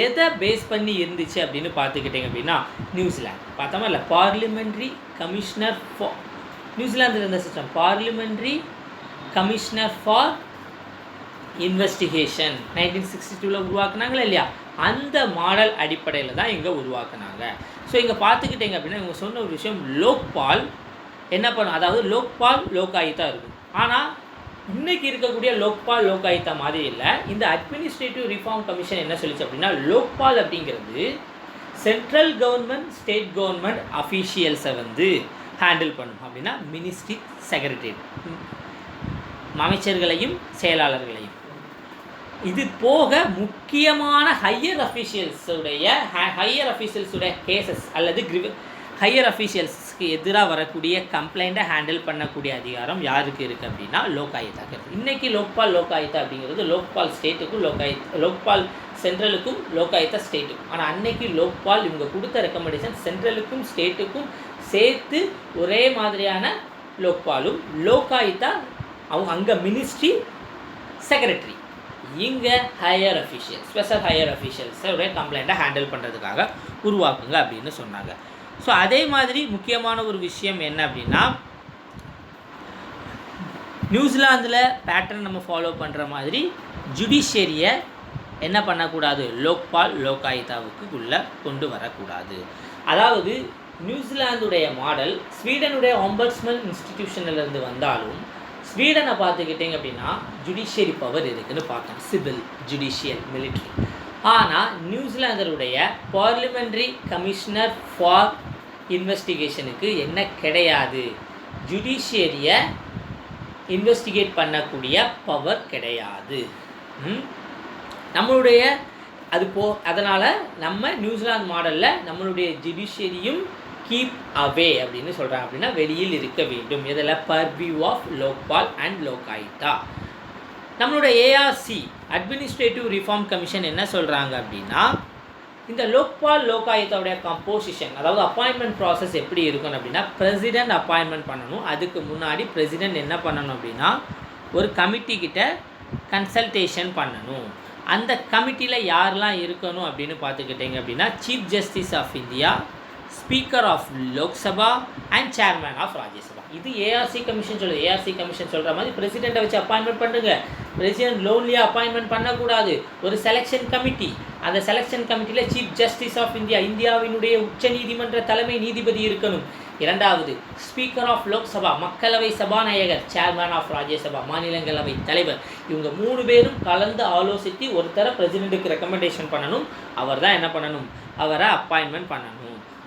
S1: எதை பேஸ் பண்ணி இருந்துச்சு அப்படின்னு பார்த்துக்கிட்டிங்க அப்படின்னா நியூசிலாந்து பார்த்தோமா இல்லை, பார்லிமெண்ட்ரி கமிஷனர் ஃபார் நியூசிலாந்தில் இருந்த system parliamentary commissioner for investigation 1962 உருவாக்குனாங்களே இல்லையா, அந்த மாடல் அடிப்படையில் தான் இங்கே உருவாக்குனாங்க. ஸோ இங்கே பார்த்துக்கிட்டிங்க அப்படின்னா இவங்க சொன்ன ஒரு விஷயம் லோக்பால் என்ன பண்ணும், அதாவது லோக்பால் லோகாயுக்தா இருக்கும். ஆனால் இன்றைக்கி இருக்கக்கூடிய லோக்பால் லோகாயுக்தா மாதிரி இல்லை. இந்த அட்மினிஸ்ட்ரேட்டிவ் ரிஃபார்ம் கமிஷன் என்ன சொல்லிச்சு அப்படின்னா லோக்பால் அப்படிங்கிறது சென்ட்ரல் கவர்மெண்ட் ஸ்டேட் கவர்மெண்ட் அஃபீஷியல்ஸை வந்து ஹேண்டில் பண்ணும். அப்படின்னா மினிஸ்ட்ரி செக்ரட்டரி அமைச்சர்களையும் செயலாளர்களையும். இது போக முக்கியமான ஹையர் அஃபீஷியல்ஸுடைய கேசஸ் அல்லது ஹையர் அஃபீஷியல்ஸ்க்கு எதிராக வரக்கூடிய கம்ப்ளைண்ட்டை ஹேண்டில் பண்ணக்கூடிய அதிகாரம் யாருக்கு இருக்குது அப்படின்னா லோகாயுக்தாக்கு இருக்குது. இன்றைக்கி லோக்பால் லோகாயுக்தா அப்படிங்கிறது லோக்பால் ஸ்டேட்டுக்கும் லோக்பால் சென்ட்ரலுக்கும் லோகாயுக்தா ஸ்டேட்டுக்கும். ஆனால் அன்னைக்கு லோக்பால் இவங்க கொடுத்த ரெக்கமெண்டேஷன் சென்ட்ரலுக்கும் ஸ்டேட்டுக்கும் சேர்த்து ஒரே மாதிரியான லோக்பாலும், லோகாயுக்தா அவங்க அங்கே மினிஸ்ட்ரி செக்ரட்டரி, இங்கே ஹையர் அஃபீஷியல்ஸ் ஸ்பெஷல் ஹையர் அஃபீஷியல்ஸோடைய கம்ப்ளைண்ட்டை ஹேண்டில் பண்ணுறதுக்காக உருவாக்குங்க அப்படின்னு சொன்னாங்க. ஸோ அதே மாதிரி முக்கியமான ஒரு விஷயம் என்ன அப்படின்னா நியூசிலாந்தில் பேட்டர்ன் நம்ம ஃபாலோ பண்ணுற மாதிரி ஜுடிஷியரியை என்ன பண்ணக்கூடாது, லோக்பால் லோகாயுக்தாவுக்குள்ளே கொண்டு வரக்கூடாது. அதாவது நியூசிலாந்துடைய மாடல் ஸ்வீடனுடைய ஆம்பட்ஸ்மன் இன்ஸ்டிடியூஷனிலிருந்து வந்தாலும் ஸ்வீடனை பார்த்துக்கிட்டிங்க அப்படின்னா ஜுடிஷியரி பவர் இருக்குதுன்னு பார்த்தோம், சிவில் ஜுடிஷியல் மிலிட்ரி. ஆனால் நியூசிலாந்தருடைய பார்லிமெண்ட்ரி கமிஷனர் ஃபார் இன்வெஸ்டிகேஷனுக்கு என்ன கிடையாது, ஜுடிஷியரியை இன்வெஸ்டிகேட் பண்ணக்கூடிய பவர் கிடையாது. நம்மளுடைய அதனால் நம்ம நியூசிலாந்து மாடலில் நம்மளுடைய ஜுடிஷியரியும் கீப் அவே அப்படின்னு சொல்கிறாங்க. அப்படின்னா வெளியில் இருக்க வேண்டும். இதில் purview of Lokpal and Lokayukta. நம்மளுடைய ஏஆர்சி அட்மினிஸ்ட்ரேட்டிவ் ரிஃபார்ம் கமிஷன் என்ன சொல்கிறாங்க அப்படின்னா இந்த லோக்பால் லோகாயுக்தாவுடைய கம்போசிஷன், அதாவது அப்பாயின்மெண்ட் ப்ராசஸ் எப்படி இருக்கணும் அப்படின்னா பிரசிடெண்ட் அப்பாயின்மெண்ட் பண்ணணும். அதுக்கு முன்னாடி பிரசிடெண்ட் என்ன பண்ணணும் அப்படின்னா ஒரு கமிட்டி கிட்ட கன்சல்டேஷன் பண்ணணும். அந்த கமிட்டியில் யாரெல்லாம் இருக்கணும் அப்படின்னு பார்த்துக்கிட்டிங்க அப்படின்னா chief justice of India, speaker of Lok Sabha and chairman of Rajya Sabha. இது ஏஆர்சி கமிஷன் சொல்லுது. ஏஆர்சி கமிஷன் சொல்கிற மாதிரி பிரசிடெண்ட்டை வச்சு அப்பாயின்மெண்ட் பண்ணுங்க. பிரசிடெண்ட் லோன்லியாக அப்பாயின்மெண்ட் பண்ணக்கூடாது. ஒரு செலெக்ஷன் கமிட்டி, அந்த செலெக்ஷன் கமிட்டியில் சீஃப் ஜஸ்டிஸ் ஆஃப் இந்தியா, இந்தியாவினுடைய உச்ச நீதிமன்ற தலைமை நீதிபதி இருக்கணும். இரண்டாவது ஸ்பீக்கர் ஆஃப் லோக்சபா, மக்களவை சபாநாயகர், சேர்மேன் ஆஃப் ராஜ்யசபா, மாநிலங்களவை தலைவர். இவங்க 3 பேரும் கலந்து ஆலோசித்து ஒருத்தரை பிரசிடெண்ட்டுக்கு ரெக்கமெண்டேஷன் பண்ணணும். அவர் தான் என்ன பண்ணணும், அவரை அப்பாயின்மெண்ட் பண்ணணும்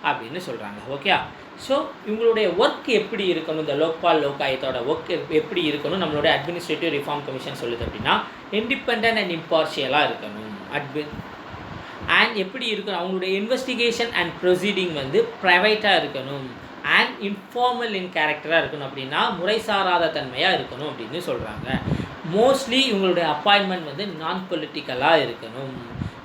S1: அப்படின்னு சொல்கிறாங்க. ஓகே, ஸோ இவங்களுடைய ஒர்க் எப்படி இருக்கணும், இந்த லோக்பால் லோகாயுக்தாவோட ஒர்க் எப்படி இருக்கணும் நம்மளுடைய அட்மினிஸ்ட்ரேட்டிவ் ரிஃபார்ம் கமிஷன் சொல்லுது அப்படின்னா இண்டிபெண்ட் அண்ட் இம்பார்ஷியலாக இருக்கணும். அண்ட் எப்படி இருக்கணும், அவங்களுடைய இன்வெஸ்டிகேஷன் அண்ட் ப்ரொசீடிங் வந்து ப்ரைவேட்டாக இருக்கணும். அண்ட் இன்ஃபார்மல் இன் கேரக்டராக இருக்கணும். அப்படின்னா முறை சாராத தன்மையாக இருக்கணும் அப்படின்னு சொல்கிறாங்க. மோஸ்ட்லி இவங்களுடைய அப்பாயின்மெண்ட் வந்து நான் பொலிட்டிக்கலாக இருக்கணும்.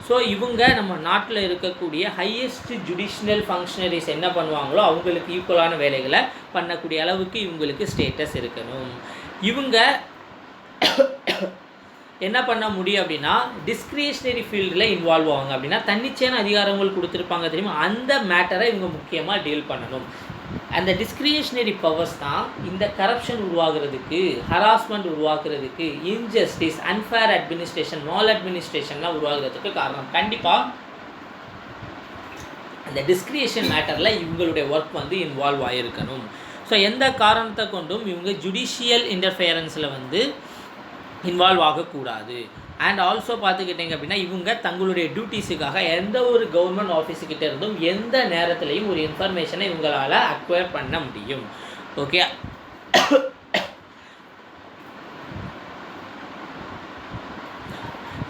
S1: ஸோ இவங்க நம்ம நாட்டில் இருக்கக்கூடிய ஹையஸ்ட் ஜுடிஷியல் ஃபங்க்ஷனரிஸ் என்ன பண்ணுவாங்களோ அவங்களுக்கு ஈக்குவலான வேலைகளை பண்ணக்கூடிய அளவுக்கு இவங்களுக்கு ஸ்டேட்டஸ் இருக்கணும். இவங்க என்ன பண்ண முடியும் அப்படின்னா டிஸ்கிரிஷனரி ஃபீல்டில் இன்வால்வ் ஆவாங்க. அப்படின்னா தன்னிச்சையான அதிகாரங்கள் கொடுத்துருப்பாங்க தெரியுமா, அந்த மேட்டரை இவங்க முக்கியமாக டீல் பண்ணணும். அந்த டிஸ்கிரிஷனரி பவர்ஸ் தான் இந்த கரப்ஷன் உருவாகிறதுக்கு, ஹராஸ்மெண்ட் உருவாக்குறதுக்கு, இன்ஜஸ்டிஸ், அன்ஃபேர் அட்மினிஸ்ட்ரேஷன், மால் அட்மினிஸ்ட்ரேஷன்லாம் உருவாகிறதுக்கு காரணம். கண்டிப்பாக அந்த டிஸ்கிரிஷன் மேட்டரில் இவங்களுடைய ஒர்க் வந்து இன்வால்வ் ஆகிருக்கணும். ஸோ எந்த காரணத்தை கொண்டும் இவங்க ஜுடிஷியல் இன்டர்ஃபியரன்ஸில் வந்து இன்வால்வ் ஆகக்கூடாது. அண்ட் ஆல்சோ பார்த்துக்கிட்டிங்க அப்படின்னா இவங்க தங்களுடைய டியூட்டிஸுக்காக எந்த ஒரு கவர்மெண்ட் ஆஃபீஸுக்கிட்ட இருந்தும் எந்த நேரத்துலையும் ஒரு இன்ஃபர்மேஷனை இவங்களால் அக்வயர் பண்ண முடியும். ஓகே,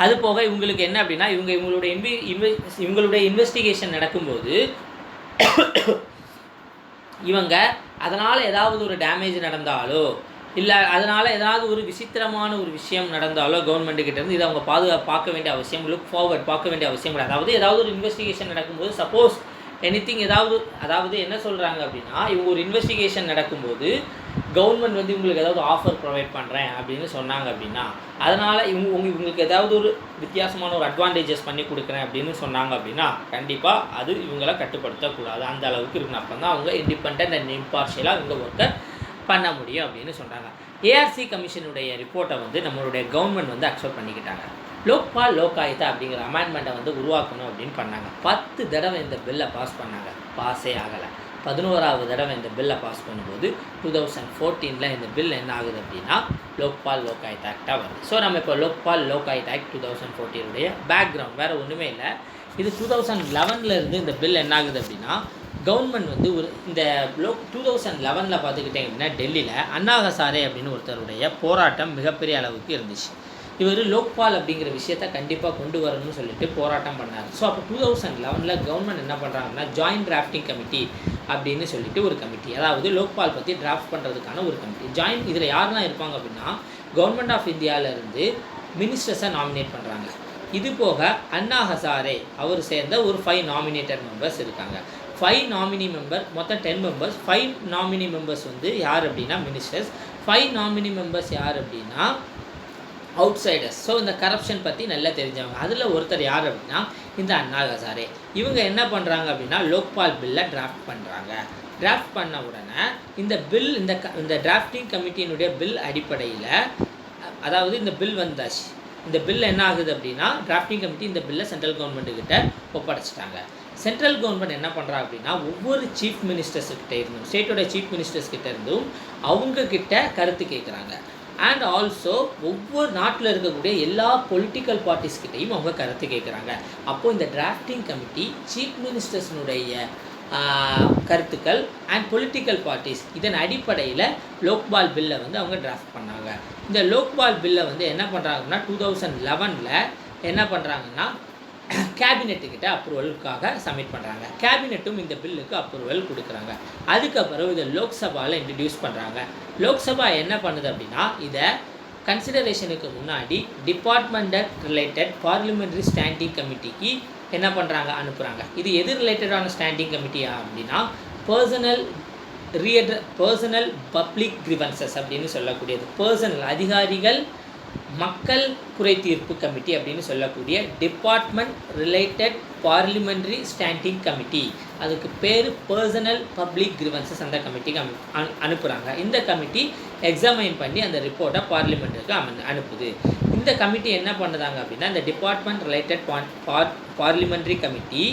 S1: அது போக இவங்களுக்கு என்ன அப்படின்னா இவங்களுடைய இன்வெஸ்டிகேஷன் நடக்கும்போது இவங்க அதனால் ஏதாவது ஒரு டேமேஜ் நடந்தாலோ இல்லை அதனால் ஏதாவது ஒரு விசித்திரமான ஒரு விஷயம் நடந்தாலோ கவர்மெண்ட்டுக்கிட்டேருந்து இதை அவங்க பார்க்க வேண்டிய அவசியம், லுக் ஃபார்வர்ட் பார்க்க வேண்டிய அவசியம் கிடையாது. அதாவது ஏதாவது ஒரு இன்வெஸ்டிகேஷன் நடக்கும்போது சப்போஸ் எனிதிங் அதாவது என்ன சொல்கிறாங்க அப்படின்னா, இவங்க ஒரு இன்வெஸ்டிகேஷன் நடக்கும்போது கவர்மெண்ட் வந்து இவங்களுக்கு ஏதாவது ஆஃபர் ப்ரொவைட் பண்ணுறேன் அப்படின்னு சொன்னாங்க அப்படின்னா, அதனால் இவங்களுக்கு ஏதாவது ஒரு வித்தியாசமான ஒரு அட்வான்டேஜஸ் பண்ணி கொடுக்குறேன் அப்படின்னு சொன்னாங்க அப்படின்னா கண்டிப்பாக அது இவங்களை கட்டுப்படுத்தக்கூடாது. அந்த அளவுக்கு இருக்கணும். அப்போ தான் அவங்க இண்டிபெண்ட் அண்ட் இம்பார்ஷியலாக இவங்க ஒர்க்கை பண்ண முடியும் அப்படின்னு சொன்னாங்க. ஏஆர்சி கமிஷனுடைய ரிப்போர்ட்டை வந்து நம்மளுடைய கவர்மெண்ட் வந்து அக்செப்ட் பண்ணிக்கிட்டாங்க. லோக்பால் லோகாயுதா அப்படிங்கிற அமெண்ட்மெண்ட்டை வந்து உருவாக்கணும் அப்படின்னு பண்ணாங்க. 10 தடவை இந்த பில்லை பாஸ் பண்ணாங்க, பாஸே ஆகலை. 11வது தடவை இந்த பில்லை பாஸ் பண்ணும்போது 2014 இந்த பில் என்ன ஆகுது அப்படின்னா லோக்பால் லோகாயுதா ஆக்டாக வருது. ஸோ நம்ம இப்போ லோக்பால் லோகாயுதா ஆக்ட் 2014 பேக்ரவுண்ட் வேறு ஒன்றுமே இல்லை. இது 2011 இந்த பில் என்ன ஆகுது அப்படின்னா கவர்மெண்ட் வந்து இந்த 2011 பார்த்துக்கிட்டேன் அப்படின்னா டெல்லியில் அண்ணா ஹசாரே அப்படின்னு ஒருத்தருடைய போராட்டம் மிகப்பெரிய அளவுக்கு இருந்துச்சு. இவர் லோக்பால் அப்படிங்கிற விஷயத்த கண்டிப்பாக கொண்டு வரணும்னு சொல்லிட்டு போராட்டம் பண்ணார். ஸோ அப்போ 2011 கவர்மெண்ட் என்ன பண்ணுறாங்கன்னா ஜாயின்ட் டிராஃப்டிங் கமிட்டி அப்படின்னு சொல்லிட்டு ஒரு கமிட்டி, அதாவது லோக்பால் பற்றி டிராஃப்ட் பண்ணுறதுக்கான ஒரு கமிட்டி இதில் யாரெல்லாம் இருப்பாங்க அப்படின்னா கவர்மெண்ட் ஆஃப் இந்தியாவிலேருந்து மினிஸ்டர்ஸை நாமினேட் பண்ணுறாங்க. இது போக அண்ணா ஹசாரே அவர் சேர்ந்த ஒரு 5 நாமினேட்டட் மெம்பர்ஸ் இருக்காங்க. 5 நாமினி மெம்பர், மொத்தம் 10 மெம்பர்ஸ். 5 நாமினி மெம்பர்ஸ் வந்து யார் அப்படின்னா மினிஸ்டர்ஸ். 5 நாமினி மெம்பர்ஸ் யார் அப்படின்னா அவுட்சைடர்ஸ். ஸோ இந்த கரப்ஷன் பற்றி நல்லா தெரிஞ்சவங்க. அதில் ஒருத்தர் யார் அப்படின்னா இந்த அண்ணா ஹசாரே. இவங்க என்ன பண்ணுறாங்க அப்படின்னா லோக்பால் பில்லை டிராஃப்ட் பண்ணுறாங்க. டிராஃப்ட் பண்ண உடனே இந்த பில் இந்த டிராஃப்டிங் கமிட்டியினுடைய பில் அடிப்படையில், அதாவது இந்த பில் வந்தாச்சு. இந்த பில் என்ன ஆகுது அப்படின்னா டிராஃப்டிங் கமிட்டி இந்த பில்லை சென்ட்ரல் கவர்மெண்ட்டுக்கிட்ட ஒப்படைச்சிட்டாங்க. சென்ட்ரல் கவர்மெண்ட் என்ன பண்ணுறாங்க அப்படின்னா ஒவ்வொரு சீஃப் மினிஸ்டர்ஸ்கிட்ட இருந்தும், ஸ்டேட்டோட சீஃப் மினிஸ்டர்ஸ்கிட்ட இருந்தும் அவங்கக்கிட்ட கருத்து கேட்குறாங்க. அண்ட் ஆல்சோ ஒவ்வொரு நாட்டில் இருக்கக்கூடிய எல்லா பொலிட்டிக்கல் பார்ட்டிஸ்கிட்டையும் அவங்க கருத்து கேட்குறாங்க. அப்போது இந்த டிராஃப்டிங் கமிட்டி சீஃப் மினிஸ்டர்ஸினுடைய கருத்துக்கள் அண்ட் பொலிட்டிக்கல் பார்ட்டிஸ் இதன் அடிப்படையில் லோக்பால் பில்லை வந்து அவங்க டிராஃப்ட் பண்ணாங்க. இந்த லோக்பால் பில்லை வந்து என்ன பண்ணுறாங்கன்னா 2011 என்ன பண்ணுறாங்கன்னா கேபினெட்டுக்கிட்ட அப்ரூவலுக்காக சப்மிட் பண்ணுறாங்க. கேபினெட்டும் இந்த பில்லுக்கு அப்ரூவல் கொடுக்குறாங்க. அதுக்கப்புறம் இதை லோக்சபாவில் இன்ட்ரடியூஸ் பண்ணுறாங்க. லோக்சபா என்ன பண்ணுது அப்படின்னா இதை கன்சிடரேஷனுக்கு முன்னாடி டிபார்ட்மெண்டல் ரிலேட்டட் பார்லிமெண்ட்ரி ஸ்டாண்டிங் கமிட்டிக்கு என்ன பண்ணுறாங்க அனுப்புகிறாங்க. இது எது ரிலேட்டடான ஸ்டாண்டிங் கமிட்டியா அப்படின்னா பர்சனல் பப்ளிக் கிரிவன்சஸ் அப்படின்னு சொல்லக்கூடியது. பர்சனல் அதிகாரிகள் மக்கள் குறை தீர்ப்பு கமிட்டி அப்படின்னு சொல்லக்கூடிய department related parliamentary standing committee, அதுக்கு பேர் பர்சனல் பப்ளிக் கிரிவன்சஸ், அந்த கமிட்டிக்கு அனுப்புகிறாங்க. இந்த கமிட்டி எக்ஸாமைன் பண்ணி அந்த ரிப்போர்ட்டை பார்லிமெண்ட்டுக்கு அனுப்புது. இந்த கமிட்டி என்ன பண்ணுறாங்க அப்படின்னா இந்த டிபார்ட்மெண்ட் ரிலேட்டட் பார்லிமெண்ட்ரி கமிட்டி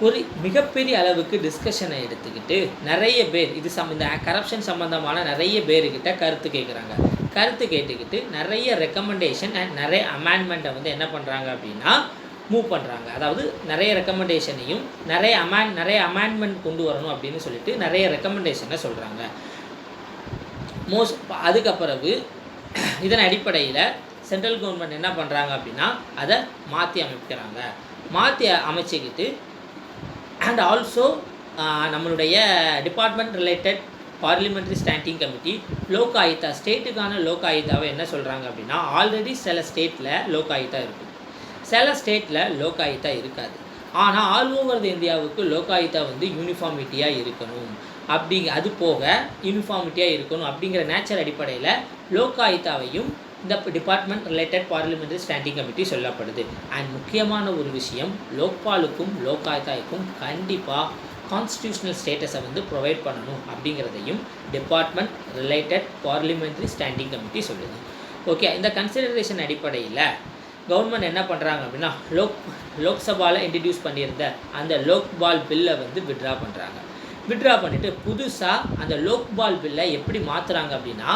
S1: ஒரு மிகப்பெரிய அளவுக்கு டிஸ்கஷனை எடுத்துக்கிட்டு நிறைய பேர் இந்த கரப்ஷன் சம்மந்தமான நிறைய பேர்கிட்ட கருத்து கேட்குறாங்க. கருத்து கேட்டுக்கிட்டு நிறைய ரெக்கமெண்டேஷன் அண்ட் நிறைய அமெண்ட்மெண்ட்டை வந்து என்ன பண்ணுறாங்க அப்படின்னா மூவ் பண்ணுறாங்க. அதாவது நிறைய ரெக்கமெண்டேஷனையும் நிறைய அமெண்ட்மெண்ட் கொண்டு வரணும் அப்படின்னு சொல்லிட்டு நிறைய ரெக்கமெண்டேஷனை சொல்கிறாங்க. அதுக்கப்புறவு இதன் அடிப்படையில் சென்ட்ரல் கவர்மெண்ட் என்ன பண்ணுறாங்க அப்படின்னா அதை மாற்றி அமைச்சிக்கிட்டு அண்ட் ஆல்சோ நம்மளுடைய department related parliamentary standing committee Lokayukta ஸ்டேட்டுக்கான லோகாயுதாவை என்ன சொல்கிறாங்க அப்படின்னா ஆல்ரெடி சில ஸ்டேட்டில் லோகாயுதா இருக்கும், சில ஸ்டேட்டில் லோகாயுதா இருக்காது. ஆனால் ஆல் ஓவர் இந்தியாவுக்கு லோகாயுதா வந்து யூனிஃபார்மிட்டியாக இருக்கணும், அது போக யூனிஃபார்மிட்டியாக இருக்கணும் அப்படிங்கிற நேச்சர் அடிப்படையில் லோகாயுதாவையும் இந்த department related parliamentary standing committee சொல்லப்படுது. அண்ட் முக்கியமான ஒரு விஷயம், லோக்பாலுக்கும் லோகாயுதாவுக்கும் கண்டிப்பாக கான்ஸ்டியூஷனல் ஸ்டேட்டஸை வந்து ப்ரொவைட் பண்ணணும் அப்படிங்கிறதையும் department related parliamentary standing committee சொல்லுது. ஓகே, இந்த கன்சிடரேஷன் அடிப்படையில் கவர்மெண்ட் என்ன பண்ணுறாங்க அப்படின்னா லோக்சபாவில் இன்ட்ரடியூஸ் பண்ணியிருந்த அந்த லோக்பால் பில்லை வந்து விட்ரா பண்ணுறாங்க. விட்ரா பண்ணிவிட்டு புதுசாக அந்த லோக்பால் பில்லை எப்படி மாற்றுறாங்க அப்படின்னா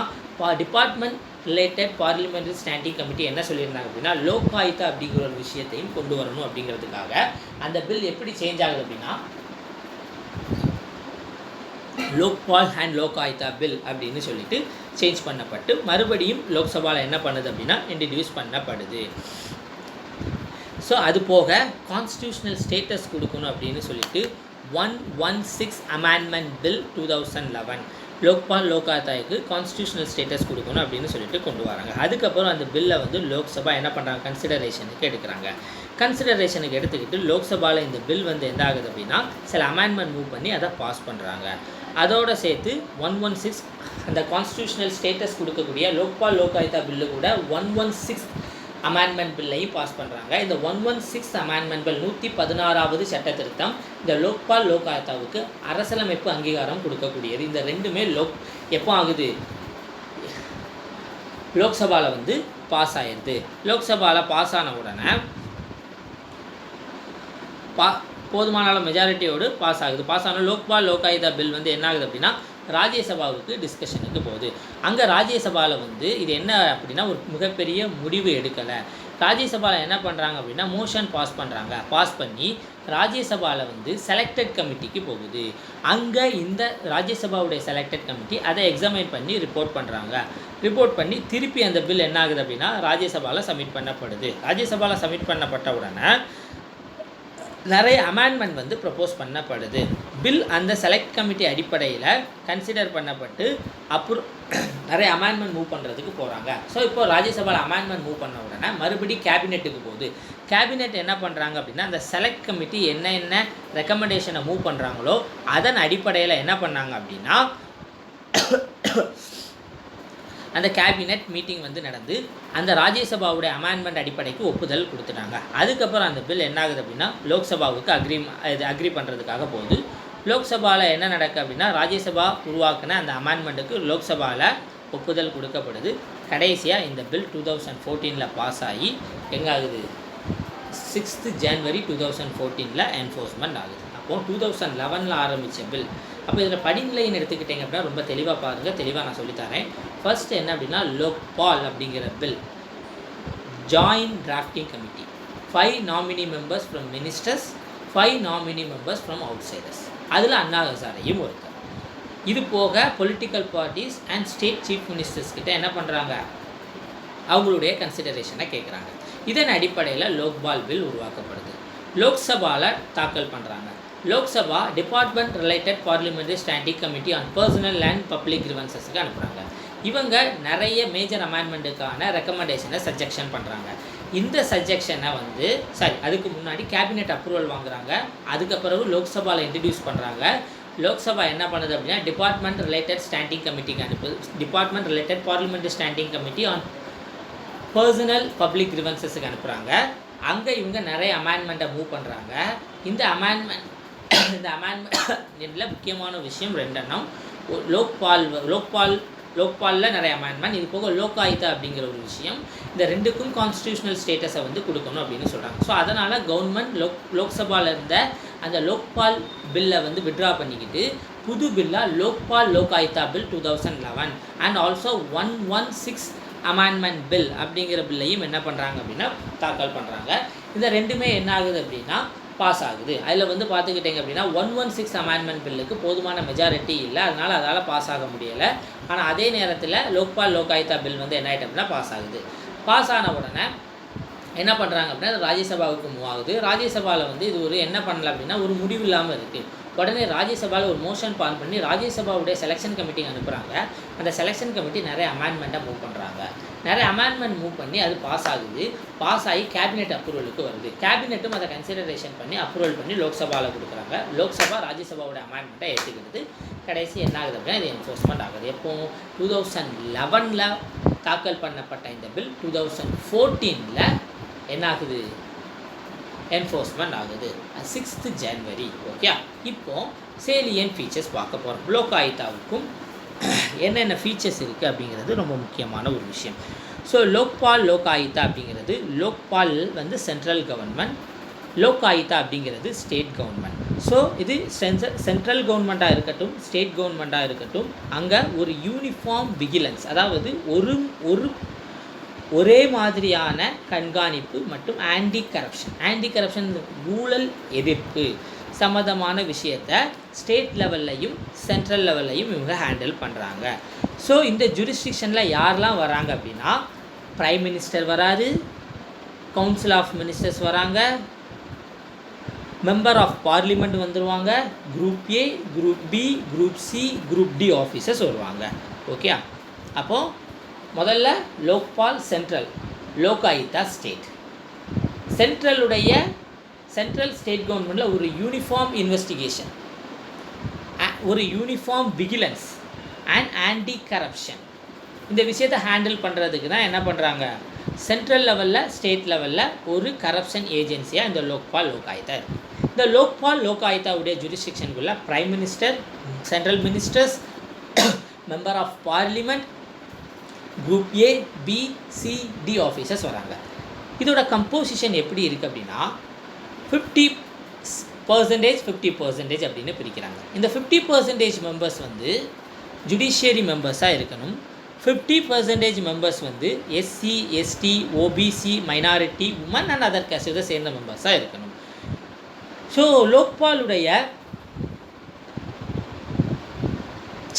S1: department related parliamentary standing committee என்ன சொல்லியிருந்தாங்க அப்படின்னா லோகாயுதா அப்படிங்கிற ஒரு விஷயத்தையும் கொண்டு வரணும் அப்படிங்கிறதுக்காக அந்த பில் எப்படி சேஞ்ச் ஆகுது அப்படின்னா லோக்பால் அண்ட் லோகாயுதா பில் அப்படின்னு சொல்லிட்டு சேஞ்ச் பண்ணப்பட்டு மறுபடியும் லோக்சபாவில் என்ன பண்ணுது அப்படின்னா இன்ட்ரடியூஸ் பண்ணப்படுது. ஸோ அது போக கான்ஸ்டியூஷனல் ஸ்டேட்டஸ் கொடுக்கணும் அப்படின்னு சொல்லிட்டு 116 அமெண்ட்மெண்ட் பில் 2011 லோக்பால் லோகாயுக்தாவுக்கு கான்ஸ்டியூஷனல் ஸ்டேட்டஸ் கொடுக்கணும் அப்படின்னு சொல்லிட்டு கொண்டு வராங்க. அதுக்கப்புறம் அந்த பில்லை வந்து லோக்சபா என்ன பண்ணுறாங்க, கன்சிடரேஷனுக்கு எடுக்கிறாங்க. கன்சிடரேஷனுக்கு எடுத்துக்கிட்டு லோக்சபாவில் இந்த பில் வந்து என்ன ஆகுது அப்படின்னா சில அமெண்ட்மெண்ட் மூவ் பண்ணி அதை பாஸ் பண்ணுறாங்க. அதோடு சேர்த்து 116 அந்த கான்ஸ்டியூஷனல் ஸ்டேட்டஸ் கொடுக்கக்கூடிய லோக்பால் லோகாயுக்தா பில்லு கூட 116 அமெண்ட்மெண்ட் பில்லையும் பாஸ் பண்ணுறாங்க. இந்த 116 அமெண்ட்மெண்ட் பில் 116வது சட்ட திருத்தம் இந்த லோக்பால் லோகாயுக்தாவுக்கு அரசியலமைப்பு அங்கீகாரம் கொடுக்கக்கூடியது. இந்த ரெண்டுமே எப்போ ஆகுது, லோக்சபாவில் வந்து பாஸ் ஆயிடுது. லோக்சபாவில் பாஸ் ஆன உடனே போதுமான மெஜாரிட்டியோடு பாஸ் ஆகுது. பாஸ் ஆன லோக்பால் லோகாயுக்தா பில் வந்து என்ன ஆகுது அப்படின்னா ராஜ்யசபாவுக்கு டிஸ்கஷனுக்கு போகுது. அங்கே ராஜ்யசபாவில் வந்து இது என்ன அப்படின்னா ஒரு மிகப்பெரிய முடிவு எடுக்கலை. ராஜ்யசபாவில் என்ன பண்ணுறாங்க அப்படின்னா மோஷன் பாஸ் பண்ணுறாங்க. பாஸ் பண்ணி ராஜ்யசபாவில் வந்து செலக்டட் கமிட்டிக்கு போகுது. அங்கே இந்த ராஜ்யசபாவுடைய செலக்டட் கமிட்டி அதை எக்ஸாமைன் பண்ணி ரிப்போர்ட் பண்ணுறாங்க. ரிப்போர்ட் பண்ணி திருப்பி அந்த பில் என்ன ஆகுது அப்படின்னா ராஜ்யசபாவில் சப்மிட் பண்ணப்படுது. ராஜ்யசபாவில் சப்மிட் பண்ணப்பட்ட உடனே நிறைய அமெண்ட்மெண்ட் வந்து ப்ரப்போஸ் பண்ணப்படுது. பில் அந்த செலக்ட் கமிட்டி அடிப்படையில் கன்சிடர் பண்ணப்பட்டு நிறைய அமெண்ட்மெண்ட் மூவ் பண்ணுறதுக்கு போகிறாங்க. ஸோ இப்போது ராஜ்யசபாவில் அமெண்ட்மெண்ட் மூவ் பண்ண உடனே மறுபடியும் கேபினெட்டுக்கு போகுது. கேபினெட் என்ன பண்ணுறாங்க அப்படின்னா அந்த செலக்ட் கமிட்டி என்ன ரெக்கமெண்டேஷனை மூவ் பண்ணுறாங்களோ அதன் அடிப்படையில் என்ன பண்ணாங்க அப்படின்னா அந்த கேபினெட் மீட்டிங் வந்து நடந்து அந்த ராஜ்யசபாவுடைய அமெண்ட்மெண்ட் அடிப்படைக்கு ஒப்புதல் கொடுத்துட்டாங்க. அதுக்கப்புறம் அந்த பில் என்ன ஆகுது அப்படின்னா லோக்சபாவுக்கு அக்ரி பண்ணுறதுக்காக போகுது. லோக்சபாவில் என்ன நடக்குது அப்படின்னா ராஜ்யசபா உருவாக்கின அந்த அமெண்ட்மெண்ட்டுக்கு லோக்சபாவில் ஒப்புதல் கொடுக்கப்படுது. கடைசியாக இந்த பில் 2014 பாஸ் ஆகி எங்காகுது 6 ஜனவரி 2014 என்ஃபோர்ஸ்மெண்ட் ஆகுது. அப்போது 2011 ஆரம்பித்த பில். அப்போ இதில் படிநிலைன்னு எடுத்துக்கிட்டிங்க அப்படின்னா ரொம்ப தெளிவாக பாருங்கள், தெளிவாக நான் சொல்லித்தரேன். ஃபர்ஸ்ட் என்ன அப்படின்னா லோக்பால் அப்படிங்கிற bill joint drafting committee 5 nominee members from ministers 5 nominee members from outsiders. அதில் அண்ணா ஹசாரேயும் ஒருத்தர். இது போக political parties and state chief ministers கிட்ட என்ன பண்ணுறாங்க, அவங்களுடைய கன்சிடரேஷனை கேட்குறாங்க. இதன் அடிப்படையில் லோக்பால் பில் உருவாக்கப்படுது. லோக்சபாவில் தாக்கல் பண்ணுறாங்க. Lok Sabha department related parliamentary standing committee on personnel and public கிரிவன்சஸ்க்கு அனுப்புகிறாங்க. இவங்க நிறைய மேஜர் அமெண்ட்மெண்ட்டுக்கான ரெக்கமெண்டேஷனை சஜெக்ஷன் பண்ணுறாங்க. இந்த சஜெக்ஷனை வந்து அதுக்கு முன்னாடி கேபினெட் அப்ரூவல் வாங்குறாங்க. அதுக்கப்புறம் லோக்சபாவில் இன்ட்ரடியூஸ் பண்ணுறாங்க. லோக்சபா என்ன பண்ணுது அப்படின்னா டிபார்ட்மெண்ட் ரிலேட்டட் ஸ்டாண்டிங் கமிட்டிக்கு அனுப்புது. Department related parliamentary standing committee on personnel public கிரிவன்சஸுக்கு அனுப்புகிறாங்க. அங்கே இவங்க நிறைய அமெண்ட்மெண்ட்டை மூவ் பண்ணுறாங்க. இந்த அமெண்ட்மெண்ட்டில் முக்கியமான விஷயம் ரெண்டெண்ணம். லோக்பாலில் நிறைய அமெண்ட்மெண்ட், இது போக லோகாயுக்தா அப்படிங்கிற ஒரு விஷயம். இந்த ரெண்டுக்கும் கான்ஸ்டியூஷனல் ஸ்டேட்டஸை வந்து கொடுக்கணும் அப்படின்னு சொல்கிறாங்க. ஸோ அதனால் கவர்மெண்ட் லோக்சபாவில் இருந்த அந்த லோக்பால் பில்லை வந்து விட்ரா பண்ணிக்கிட்டு புது பில்லாக Lokpal Lokayukta bill 2011 and also 116 amendment bill அப்படிங்கிற பில்லையும் என்ன பண்ணுறாங்க அப்படின்னா தாக்கல் பண்ணுறாங்க. இந்த ரெண்டுமே என்ன ஆகுது அப்படின்னா பாஸ் ஆகுது. அதில் வந்து பார்த்துக்கிட்டிங்க அப்படின்னா 116 அமெண்ட்மெண்ட் பில்லுக்கு போதுமான மெஜாரிட்டி இல்லை, அதால் பாஸ் ஆக முடியலை. ஆனால் அதே நேரத்தில் லோக்பால் லோகாயுக்தா பில் வந்து என்ன ஆகிட்டு அப்படின்னா பாஸ் ஆகுது. பாஸ் ஆன உடனே என்ன பண்ணுறாங்க அப்படின்னா ராஜ்யசபாவுக்கு மூவ் ஆகுது. ராஜ்யசபாவில் வந்து இது என்ன பண்ணல அப்படின்னா ஒரு முடிவு இல்லாமல் இருக்குது. உடனே ராஜ்யசபாவில் ஒரு மோஷன் பாஸ் பண்ணி ராஜ்யசபாவுடைய செலெக்ஷன் கமிட்டிக்கு அனுப்புகிறாங்க. அந்த செலெக்ஷன் கமிட்டி நிறைய அமெண்ட்மெண்ட்டை மூவ் பண்ணுறாங்க. நிறைய அமெண்ட்மெண்ட் மூவ் பண்ணி அது பாஸ் ஆகுது. பாஸ் ஆகி கேபினெட் அப்ரூவலுக்கு வருது. கேபினெட்டும் அதை கன்சிடரேஷன் பண்ணி அப்ரூவல் பண்ணி லோக்சபாவில் கொடுக்குறாங்க. லோக்சபா ராஜ்யசபாவோட அமெண்ட்மெண்ட்டை ஏற்றுக்கிட்டு கடைசி என்ன ஆகுது அப்படின்னா இது என்ஃபோர்ஸ்மெண்ட் ஆகுது. எப்போ 2011 தாக்கல் பண்ணப்பட்ட இந்த பில் 2014 என்ன ஆகுது, என்ஃபோர்ஸ்மெண்ட் ஆகுது 6 ஜனவரி. ஓகே, இப்போது சேலியன் ஃபீச்சர்ஸ் பார்க்க போகிறோம். லோகாயுக்தாவுக்கும் என்னென்ன ஃபீச்சர்ஸ் இருக்குது அப்படிங்கிறது ரொம்ப முக்கியமான ஒரு விஷயம். ஸோ லோக்பால் லோகாயுக்தா அப்படிங்கிறது லோக்பால் வந்து சென்ட்ரல் கவர்மெண்ட், லோகாயுக்தா அப்படிங்கிறது ஸ்டேட் கவர்மெண்ட். ஸோ இது சென்ட்ரல் கவர்மெண்ட்டாக இருக்கட்டும் ஸ்டேட் கவர்மெண்ட்டாக இருக்கட்டும் அங்கே ஒரு யூனிஃபார்ம் விஜிலன்ஸ், அதாவது ஒரே மாதிரியான கண்காணிப்பு மற்றும் ஆன்டி கரப்ஷன் ஊழல் எதிர்ப்பு சம்மந்தமான விஷயத்தை ஸ்டேட் லெவல்லையும் சென்ட்ரல் லெவல்லையும் இவங்க ஹேண்டில் பண்ணுறாங்க. ஸோ இந்த ஜூரிஸ்டிக்ஷனில் யாரெல்லாம் வராங்க அப்படின்னா பிரைம் மினிஸ்டர் வராரு, கவுன்சில் ஆஃப் மினிஸ்டர்ஸ் வராங்க, மெம்பர் ஆஃப் பார்லிமெண்ட் வந்துடுவாங்க, group A, group B, group C, group D officers வருவாங்க. ஓகே, அப்போது முதல்ல Lokpal central, Lokayukta state. Central state கவர்மெண்ட்டில் ஒரு யூனிஃபார்ம் இன்வெஸ்டிகேஷன், ஒரு uniform vigilance and anti corruption, இந்த விஷயத்தை ஹேண்டில் பண்ணுறதுக்கு தான் என்ன பண்ணுறாங்க, சென்ட்ரல் லெவலில் ஸ்டேட் லெவலில் ஒரு கரப்ஷன் ஏஜென்சியாக இந்த லோக்பால் லோகாயுக்தா இருக்குது. இந்த லோக்பால் லோகாயுக்தாவுடைய ஜூரிஸ்டிக்ஷனுக்குள்ள prime minister, central ministers, member of parliament, group A, B, C, D officers வராங்க. இதோட கம்போசிஷன் எப்படி இருக்குது அப்படின்னா 50% 50% அப்படின்னு பிரிக்கிறாங்க. இந்த 50% மெம்பர்ஸ் வந்து ஜுடிஷியரி மெம்பர்ஸாக இருக்கணும். 50% மெம்பர்ஸ் வந்து SC, ST, OBC, minority, women and other கேஸ்டை சேர்ந்த மெம்பர்ஸாக இருக்கணும். ஸோ லோக்பாலுடைய